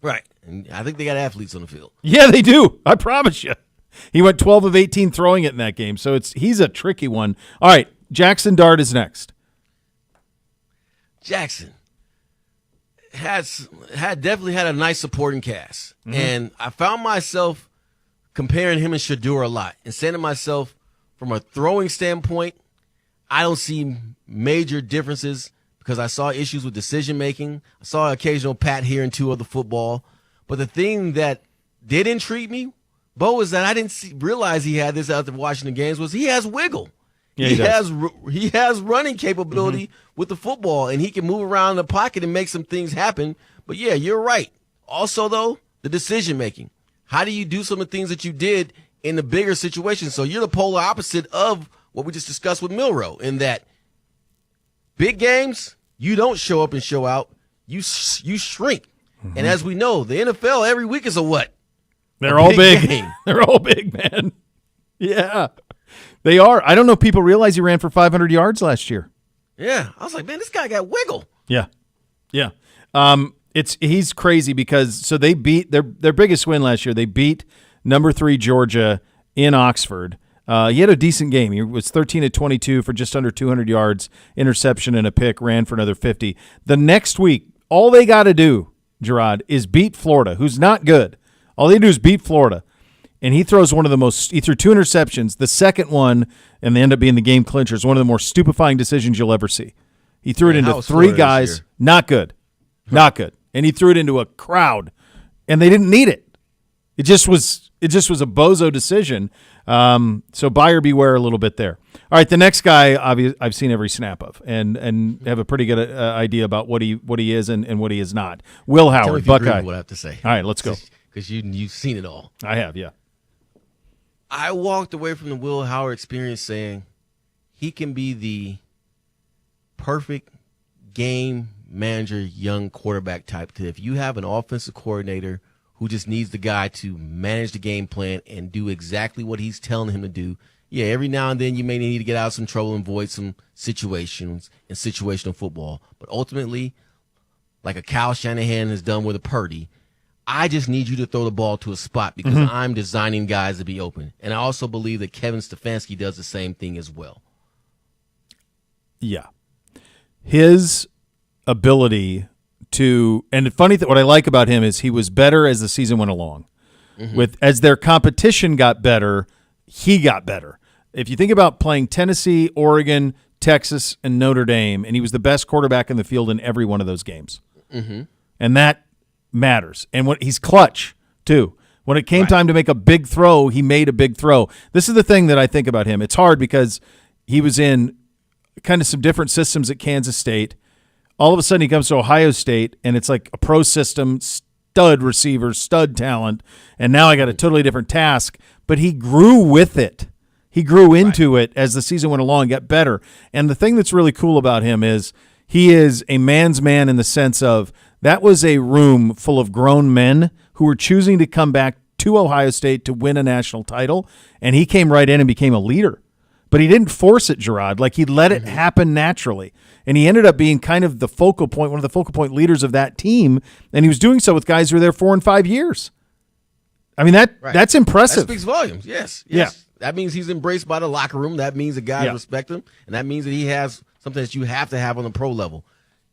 Right. And I think they got athletes on the field. Yeah, they do. I promise you. He went 12 of 18 throwing it in that game. So he's a tricky one. All right, Jackson Dart is next. Jackson definitely had a nice supporting cast. And I found myself comparing him and Shedeur a lot and saying to myself, from a throwing standpoint, I don't see major differences because I saw issues with decision making. I saw an occasional pat here and two of the football. But the thing that did intrigue me, Bo, is that I didn't realize he had this out there watching the games, was he has wiggle. Yeah, he has running capability with the football, and he can move around the pocket and make some things happen. But, yeah, you're right. Also, though, the decision-making. How do you do some of the things that you did in the bigger situation? So you're the polar opposite of what we just discussed with Milroe, in that big games, you don't show up and show out. You shrink. And as we know, the NFL every week is a what? They're all big. They're all big, man. Yeah. They are. I don't know if people realize he ran for 500 yards last year. Yeah. I was like, man, this guy got wiggle. Yeah. Yeah. He's crazy because they beat their biggest win last year. They beat number 3 Georgia in Oxford. He had a decent game. He was 13-22 for just under 200 yards, interception and a pick, ran for another 50. The next week, all they got to do, Gerard, is beat Florida, who's not good. All they do is beat Florida. And he throws he threw 2 interceptions. The second one, and they end up being the game clincher, is one of the more stupefying decisions you'll ever see. He threw it into 3 guys. Not good. Not good. And he threw it into a crowd. And they didn't need it. It just was a bozo decision. So buyer beware a little bit there. All right, the next guy I've seen every snap of and have a pretty good idea about what he is and what he is not. Will Howard, Tell me if Buckeye. you agree with what I have to say. All right, let's go. Because you've seen it all. I have, yeah. I walked away from the Will Howard experience saying he can be the perfect game manager, young quarterback type. If you have an offensive coordinator who just needs the guy to manage the game plan and do exactly what he's telling him to do, yeah, every now and then you may need to get out of some trouble and avoid some situations in situational football. But ultimately, like a Kyle Shanahan has done with a Purdy, I just need you to throw the ball to a spot because I'm designing guys to be open. And I also believe that Kevin Stefanski does the same thing as well. Yeah. His ability to, and the funny thing, what I like about him is he was better as the season went along. As their competition got better, he got better. If you think about playing Tennessee, Oregon, Texas, and Notre Dame, and he was the best quarterback in the field in every one of those games. And that matters. And he's clutch, too. When it came time to make a big throw, he made a big throw. This is the thing that I think about him. It's hard because he was in kind of some different systems at Kansas State. All of a sudden he comes to Ohio State, and it's like a pro system, stud receiver, stud talent, and now I got a totally different task. But he grew with it. He grew into it as the season went along, got better. And the thing that's really cool about him is he is a man's man in the sense of that was a room full of grown men who were choosing to come back to Ohio State to win a national title, and he came right in and became a leader. But he didn't force it, Gerard. Like, he let it happen naturally. And he ended up being kind of the focal point, one of the focal point leaders of that team, and he was doing so with guys who were there 4 and 5 years. I mean, that's impressive. That speaks volumes, yes. Yeah. That means he's embraced by the locker room. That means the guys respect him, and that means that he has something that you have to have on the pro level.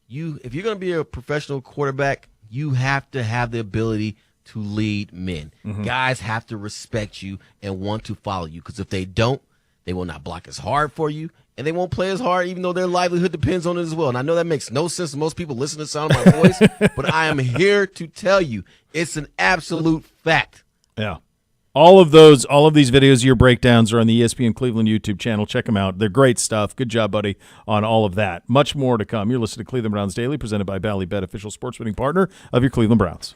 If you're going to be a professional quarterback, you have to have the ability to lead men. Guys have to respect you and want to follow you, because if they don't, they will not block as hard for you, and they won't play as hard, even though their livelihood depends on it as well. And I know that makes no sense to most people listening to the sound of my voice, but I am here to tell you it's an absolute fact. Yeah. All of these videos, your breakdowns are on the ESPN Cleveland YouTube channel. Check them out. They're great stuff. Good job, buddy, on all of that. Much more to come. You're listening to Cleveland Browns Daily, presented by Bally Bet, official sports betting partner of your Cleveland Browns.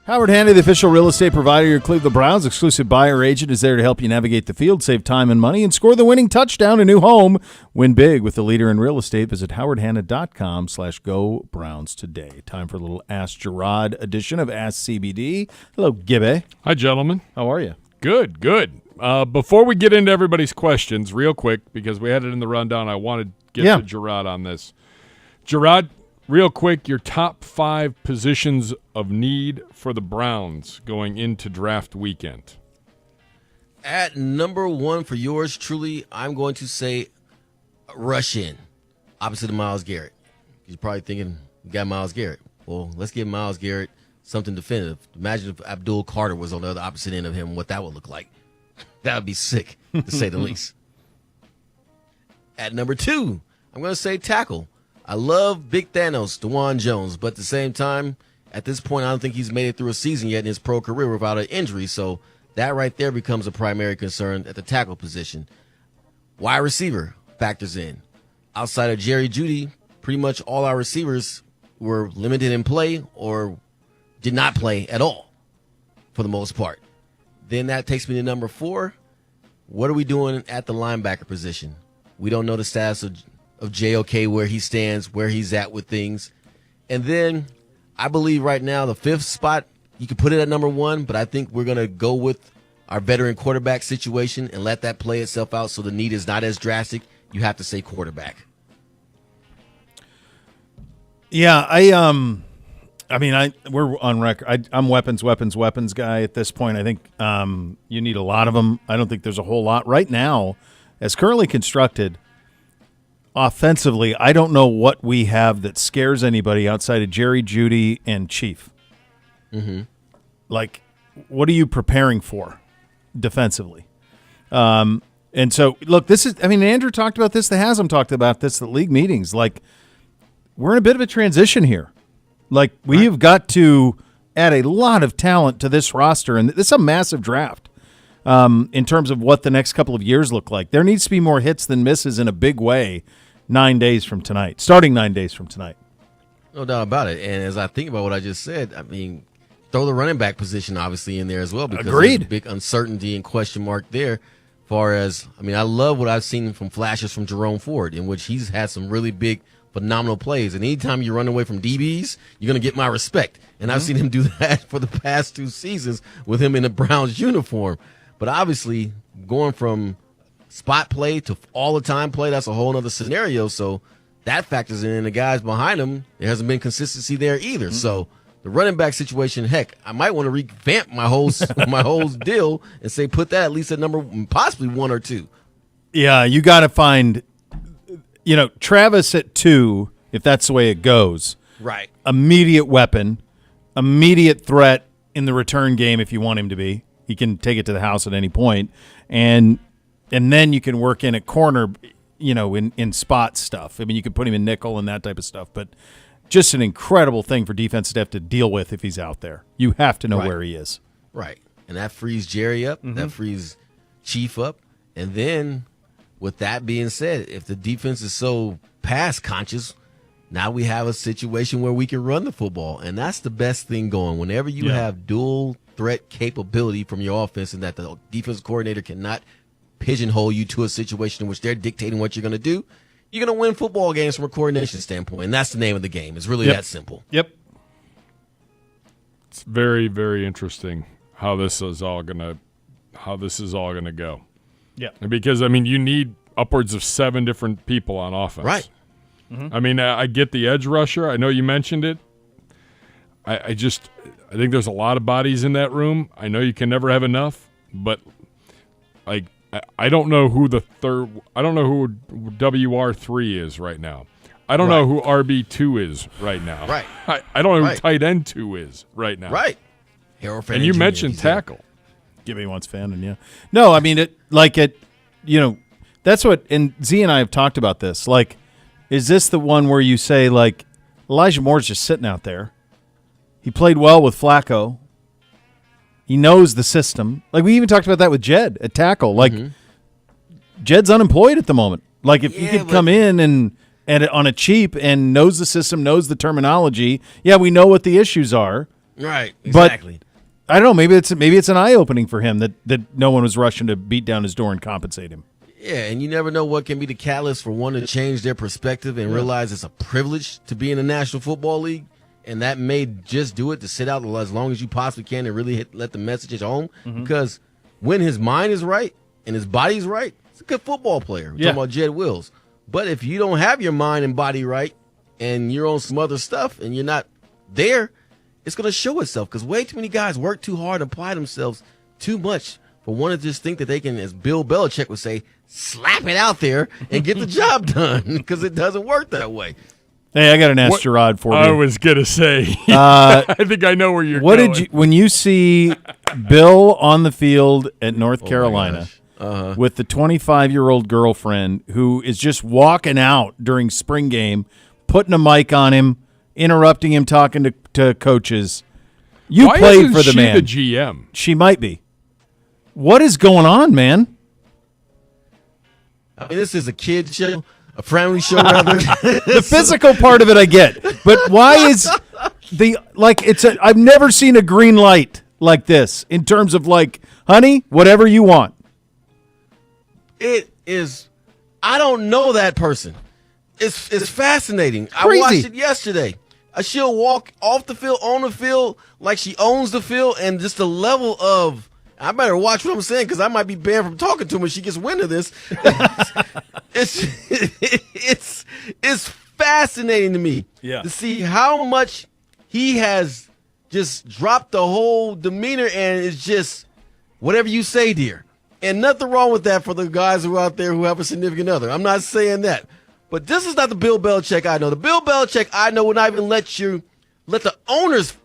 Howard Hanna, the official real estate provider of your Cleveland Browns, exclusive buyer agent, is there to help you navigate the field, save time and money, and score the winning touchdown. A new home. Win big with the leader in real estate. Visit howardhanna.com/go Browns today. Time for a little Ask Gerard edition of Ask CBD. Hello, Gibby. Hi, gentlemen. How are you? Good, good. Before we get into everybody's questions, real quick, because we had it in the rundown, I wanted to get to Gerard on this. Gerard, real quick, your top 5 positions of need for the Browns going into draft weekend. At number 1 for yours truly, I'm going to say rush in, opposite of Myles Garrett. You're probably thinking, we got Myles Garrett. Well, let's give Myles Garrett something definitive. Imagine if Abdul Carter was on the other opposite end of him, what that would look like. That would be sick, to say the least. At number 2, I'm going to say tackle. I love Big Thanos, DeJuan Jones, but at the same time, at this point, I don't think he's made it through a season yet in his pro career without an injury, so that right there becomes a primary concern at the tackle position. Wide receiver factors in. Outside of Jerry Jeudy, pretty much all our receivers were limited in play or did not play at all for the most part. Then that takes me to number 4. What are we doing at the linebacker position? We don't know the status of JOK, where he stands, where he's at with things. And then I believe right now the 5th spot, you can put it at number 1, but I think we're going to go with our veteran quarterback situation and let that play itself out so the need is not as drastic. You have to say quarterback. Yeah, we're on record. I'm weapons guy at this point. I think you need a lot of them. I don't think there's a whole lot right now, as currently constructed. Offensively, I don't know what we have that scares anybody outside of Jerry Jeudy and Chief. Mm-hmm. Like, what are you preparing for defensively? And so, look, Andrew talked about this. The Haslam talked about this at league meetings. Like, we're in a bit of a transition here. Like, we have got to add a lot of talent to this roster, and this is a massive draft in terms of what the next couple of years look like. There needs to be more hits than misses in a big way 9 days from tonight, starting 9 days from tonight. No doubt about it. And as I think about what I just said, throw the running back position obviously in there as well, because there's a big uncertainty and question mark there. As far as, I love what I've seen from flashes from Jerome Ford, in which he's had some really big, phenomenal plays. And anytime you run away from DBs, you're going to get my respect. And I've seen him do that for the past 2 seasons with him in the Browns uniform. But obviously, going from spot play to all-the-time play, that's a whole other scenario. So that factors in. And the guys behind him, there hasn't been consistency there either. Mm-hmm. So the running back situation, heck, I might want to revamp my whole deal and say put that at least at number possibly 1 or 2. Yeah, you got to find, Travis at 2, if that's the way it goes. Right. Immediate weapon, immediate threat in the return game if you want him to be. He can take it to the house at any point. And then you can work in at corner, in spot stuff. You could put him in nickel and that type of stuff. But just an incredible thing for defense to have to deal with if he's out there. You have to know where he is. Right. And that frees Jerry up. Mm-hmm. That frees Chief up. And then, with that being said, if the defense is so pass conscious, now we have a situation where we can run the football. And that's the best thing going. Whenever you have dual threat capability from your offense and that the defensive coordinator cannot pigeonhole you to a situation in which they're dictating what you're going to do, you're going to win football games from a coordination standpoint. And that's the name of the game. It's really that simple. Yep. It's very, very interesting how this is all going to go. Yeah. Because, you need upwards of 7 different people on offense. Right. Mm-hmm. I get the edge rusher. I know you mentioned it. I think there's a lot of bodies in that room. I know you can never have enough, but I don't know who I don't know who WR3 is right now. I don't know who RB2 is right now. Right. I don't know who tight end 2 is right now. Right. And you mentioned tackle. Gibby wants Fannin, yeah. No, that's what, and Z and I have talked about this. Is this the one where you say, Elijah Moore's just sitting out there? He played well with Flacco. He knows the system. We even talked about that with Jed at tackle. Jed's unemployed at the moment. If he could come in and on a cheap and knows the system, knows the terminology, we know what the issues are. Right, exactly. But I don't know. Maybe it's an eye opening for him that no one was rushing to beat down his door and compensate him. Yeah, and you never know what can be the catalyst for one to change their perspective and realize it's a privilege to be in the National Football League, and that may just do it to sit out as long as you possibly can and really let the message hit home. Because when his mind is right and his body's right, he's a good football player. We're talking about Jed Wills. But if you don't have your mind and body right and you're on some other stuff and you're not there, it's going to show itself because way too many guys work too hard and apply themselves too much for one to just think that they can, as Bill Belichick would say, slap it out there and get the job done because it doesn't work that way. Hey, I got an Ask Gerard for you. I was going to say, I think I know where you're going. When you see Bill on the field at North Carolina with the 25-year-old girlfriend who is just walking out during spring game, putting a mic on him, interrupting him, talking to coaches. You Why played isn't for the she man. The GM. She might be. What is going on, man? I mean, this is a kid show, a family show, rather. The physical part of it I get, but why is I've never seen a green light like this in terms of like, honey, whatever you want. It is. I don't know that person. It's fascinating. Crazy. I watched it yesterday. She'll walk off the field, on the field, like she owns the field, and just the level of. I better watch what I'm saying because I might be banned from talking to him when she gets wind of this. It's fascinating to me to see how much he has just dropped the whole demeanor and it's just whatever you say, dear. And nothing wrong with that for the guys who are out there who have a significant other. I'm not saying that. But this is not the Bill Belichick I know. The Bill Belichick I know would not even let the owner's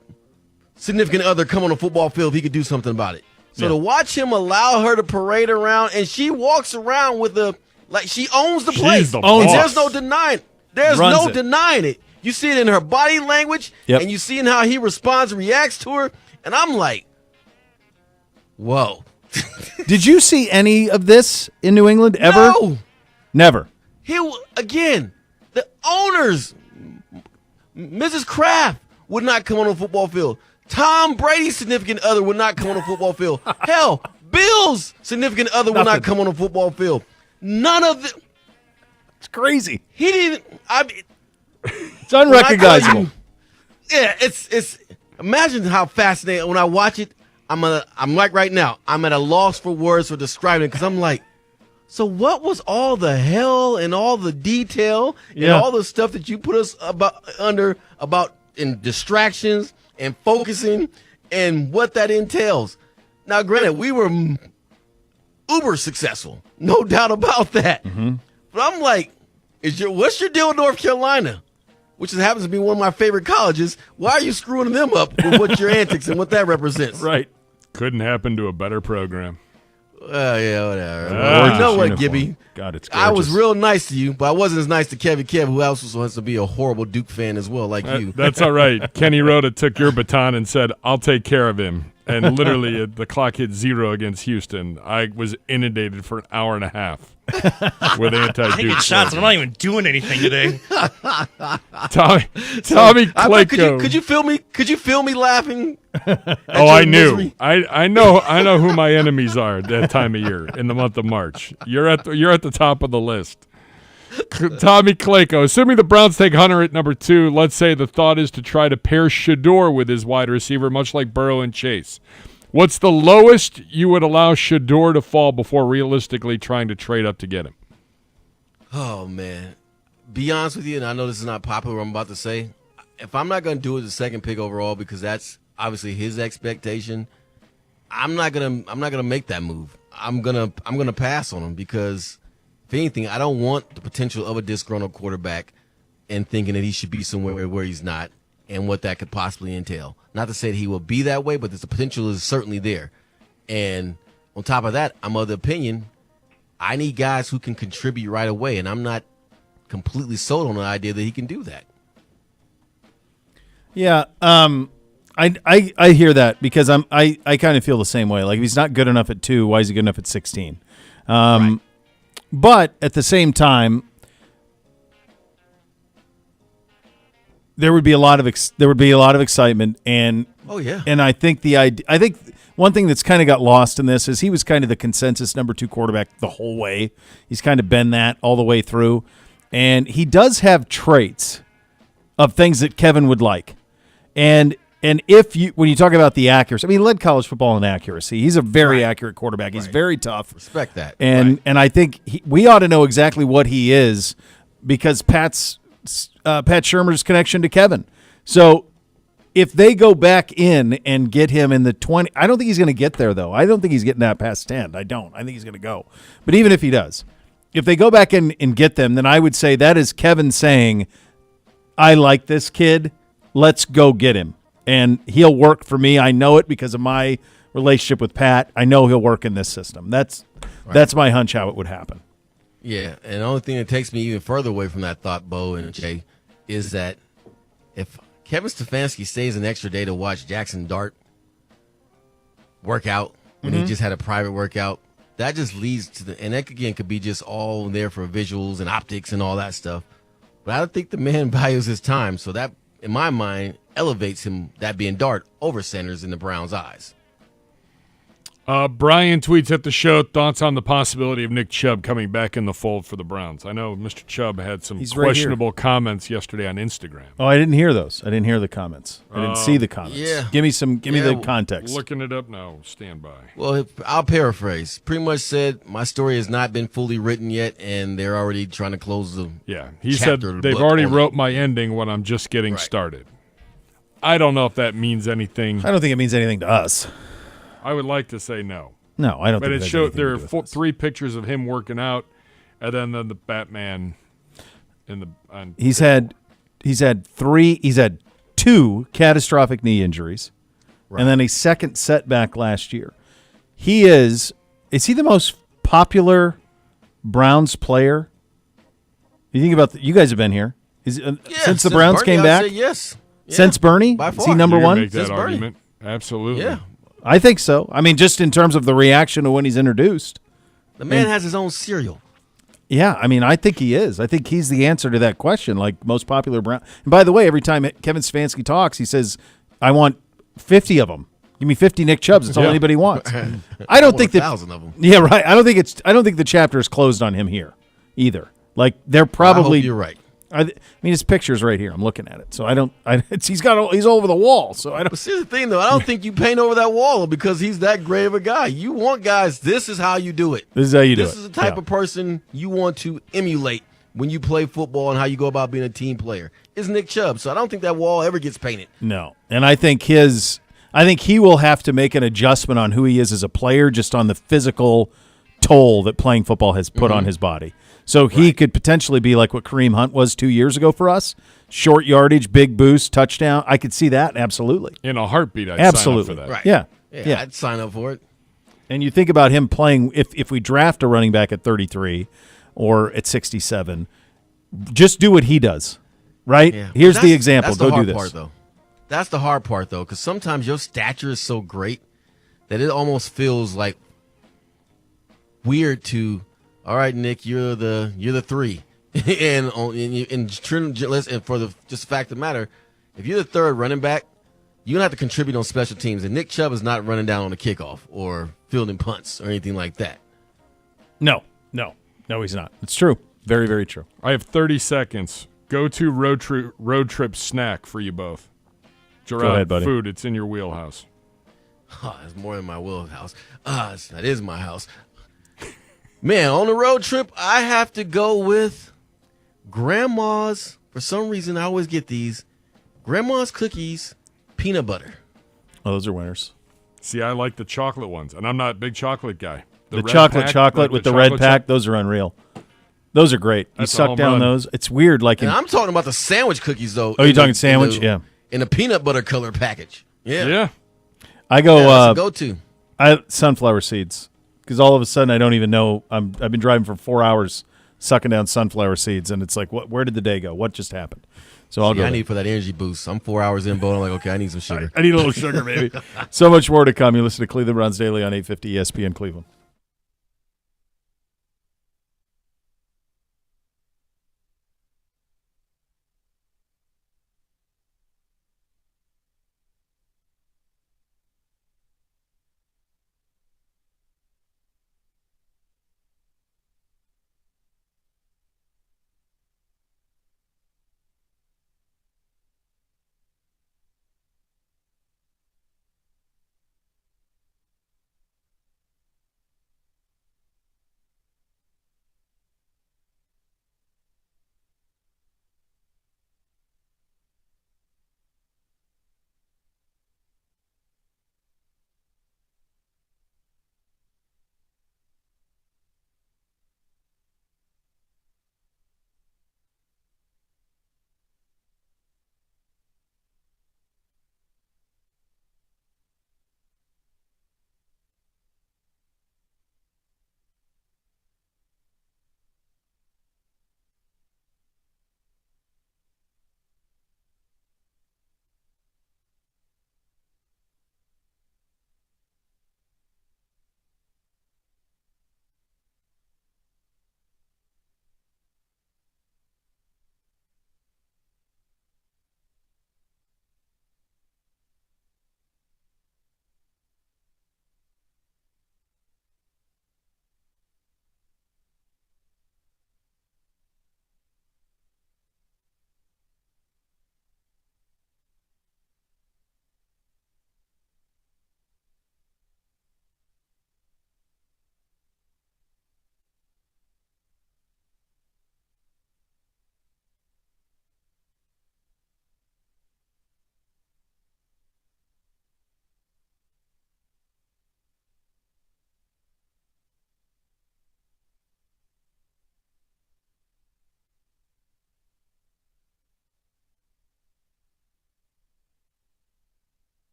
significant other come on the football field if he could do something about it. So to watch him allow her to parade around, and she walks around with like she owns the place. The boss. There's no denying. Denying it. You see it in her body language, and you see in how he responds and reacts to her. And I'm like, whoa. Did you see any of this in New England ever? No. Never. Again, the owners, Mrs. Kraft would not come on the football field. Tom Brady's significant other would not come on the football field. Hell, Bill's significant other would not come on the football field. None of them. It's crazy. He didn't. It's unrecognizable. It's. Imagine how fascinating when I watch it. I'm like right now. I'm at a loss for words for describing it because I'm like, so what was all the hell and all the detail and all the stuff that you put us about in distractions and focusing and what that entails? Now, granted, we were uber successful, no doubt about that. Mm-hmm. But I'm like, what's your deal with North Carolina, which happens to be one of my favorite colleges? Why are you screwing them up with what your antics and what that represents? Right. Couldn't happen to a better program. Yeah, whatever. You know what, Gibby? God, it's gorgeous. I was real nice to you, but I wasn't as nice to Kevin Kev, who also wants to be a horrible Duke fan as well, like you. That's all right. Kenny Rhoda took your baton and said, I'll take care of him. And literally, the clock hit 0 against Houston. I was inundated for an hour and a half with anti-Duke. Taking shots, and I'm not even doing anything today. Tommy Clayco. Could you feel me laughing? I knew. Misery? I know who my enemies are at that time of year in the month of March. You're at the top of the list. Tommy Clayco. Assuming the Browns take Hunter at number 2, let's say the thought is to try to pair Shedeur with his wide receiver, much like Burrow and Chase. What's the lowest you would allow Shedeur to fall before realistically trying to trade up to get him? Oh, man. Be honest with you, and I know this is not popular what I'm about to say. If I'm not going to do it the second pick overall because that's obviously his expectation, I'm not gonna make that move. I'm gonna pass on him because if anything, I don't want the potential of a disgruntled quarterback and thinking that he should be somewhere where he's not and what that could possibly entail. Not to say that he will be that way, but the potential is certainly there. And on top of that, I'm of the opinion I need guys who can contribute right away, and I'm not completely sold on the idea that he can do that. Yeah, I hear that because I kind of feel the same way. Like if he's not good enough at 2, why is he good enough at 16? Right. But at the same time, there would be a lot of excitement, and Oh yeah. And I think I think one thing that's kind of got lost in this is he was kind of the consensus number 2 quarterback the whole way. He's kind of been that all the way through, and he does have traits of things that Kevin would like. And if you when you talk about the accuracy, I mean, he led college football in accuracy. He's a very accurate quarterback. He's very tough. Respect that. And I think we ought to know exactly what he is because Pat Shurmur's connection to Kevin. So if they go back in and get him in the 20, I don't think he's going to get there, though. I don't think he's getting that past 10. I don't. I think he's going to go. But even if he does, if they go back in and get them, then I would say that is Kevin saying, I like this kid. Let's go get him. And he'll work for me. I know it because of my relationship with Pat. I know he'll work in this system. That's my hunch how it would happen. Yeah, and the only thing that takes me even further away from that thought, Bo and Jay, is that if Kevin Stefanski stays an extra day to watch Jackson Dart work out when he just had a private workout, that just leads to and that again could be just all there for visuals and optics and all that stuff. But I don't think the man values his time, so that, in my mind, elevates him, that being Dart, over Sanders in the Browns' eyes. Brian tweets at the show, thoughts on the possibility of Nick Chubb coming back in the fold for the Browns. I know Mr. Chubb had some questionable comments yesterday on Instagram. Oh, I didn't hear those. I didn't hear the comments. I didn't see the comments. Yeah. Give me the context. Looking it up now. Stand by. Well, I'll paraphrase. Pretty much said, my story has not been fully written yet, and they're already trying to close the He said chapter of the they've book already on wrote it. my ending when I'm just getting started. I don't know if that means anything. I don't think it means anything to us. I would like to say no. No, I don't But think it has showed anything there to are do with us. 3 pictures of him working out, and then the Batman in the. He's had 2 catastrophic knee injuries, and then a second setback last year. Is he the most popular Browns player? You think about you guys have been here. Since the Browns Bernie, came I'd back? say yes. Yeah, Since Bernie? by Is far. he number You can one? Make that Since Bernie. argument. Absolutely. Yeah. I think so. I mean, just in terms of the reaction to when he's introduced. The man has his own cereal. Yeah, I mean, I think he is. I think he's the answer to that question, like most popular Brown. And by the way, every time Kevin Stefanski talks, he says, I want 50 of them. Give me 50 Nick Chubbs. That's all anybody wants. I don't think that 1,000 of them. Yeah, right. I don't think the chapter is closed on him here either. Like they're probably I hope you're right. I mean, his picture's right here. I'm looking at it. So he's all over the wall. So I don't. But see the thing, though, I don't think you paint over that wall because he's that great of a guy. You want guys, this is how you do it. This is how you do it. This is the type of person you want to emulate when you play football and how you go about being a team player. Is Nick Chubb. So I don't think that wall ever gets painted. No. And I think he will have to make an adjustment on who he is as a player just on the physical toll that playing football has put on his body. So he could potentially be like what Kareem Hunt was 2 years ago for us. Short yardage, big boost, touchdown. I could see that, absolutely. In a heartbeat, I'd Absolutely. sign up for that. Right. Yeah. Yeah, I'd sign up for it. And you think about him playing, if we draft a running back at 33 or at 67, just do what he does, right? Yeah. Here's That's- the example. That's the Go do hard this. part, though. That's the hard part, though, because sometimes your stature is so great that it almost feels like weird to, all right, Nick, you're the 3, and for the just fact of the matter, if you're the 3rd running back, you're gonna have to contribute on special teams, and Nick Chubb is not running down on a kickoff or fielding punts or anything like that. No, he's not. It's true. Very, very true. I have 30 seconds. Go-to road trip snack for you both. Gerard, Go ahead, buddy. food, it's in your wheelhouse. Oh, that's more than my wheelhouse. That is my house. Man, on a road trip, I have to go with Grandma's. For some reason, I always get these. Grandma's cookies, peanut butter. Oh, those are winners. See, I like the chocolate ones, and I'm not a big chocolate guy. The red chocolate pack, like with the red chocolate pack, those are unreal. Those are great. You That's a suck home down run. those. It's weird. Like And I'm talking about the sandwich cookies, though. Oh, you're talking sandwich? Yeah. In a peanut butter color package. Yeah. Yeah. I go That's a go-to. sunflower seeds because all of a sudden I don't even know. I've been driving for 4 hours sucking down sunflower seeds, and it's like, where did the day go? What just happened? So I'll go. I there. need for that energy boost. I'm 4 hours in, Bo. I'm like, okay, I need some sugar. I need a little sugar, baby. So much more to come. You listen to Cleveland Browns Daily on 850 ESPN Cleveland.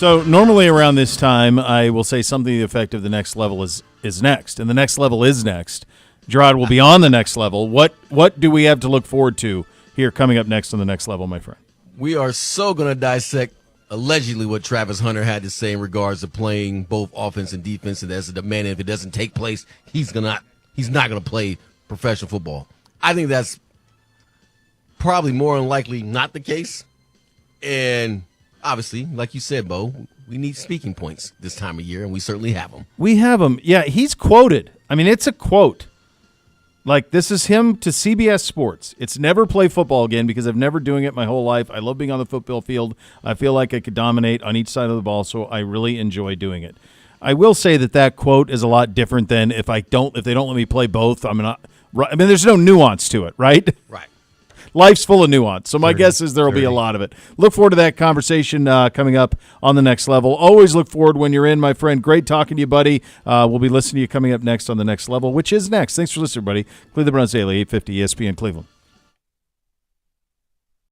So normally around this time, I will say something to the effect of the next level is next, and the next level is next. Gerard will be on the next level. What do we have to look forward to here coming up next on the next level, my friend? We are so going to dissect allegedly what Travis Hunter had to say in regards to playing both offense and defense, and as a demand, if it doesn't take place, he's not going to play professional football. I think that's probably more than likely not the case, and obviously, like you said, Bo, we need speaking points this time of year, and we certainly have them. We have them. Yeah, he's quoted. I mean, it's a quote. Like, this is him to CBS Sports. It's never play football again because I've never doing it my whole life. I love being on the football field. I feel like I could dominate on each side of the ball, so I really enjoy doing it. I will say that quote is a lot different than if they don't let me play both. I mean, there's no nuance to it, right? Right. Life's full of nuance. So my guess is there will be a lot of it. Look forward to that conversation coming up on the next level. Always look forward when you're in, my friend. Great talking to you, buddy. We'll be listening to you coming up next on the next level, which is next. Thanks for listening, buddy. Cleveland Browns Daily, 850 ESPN Cleveland.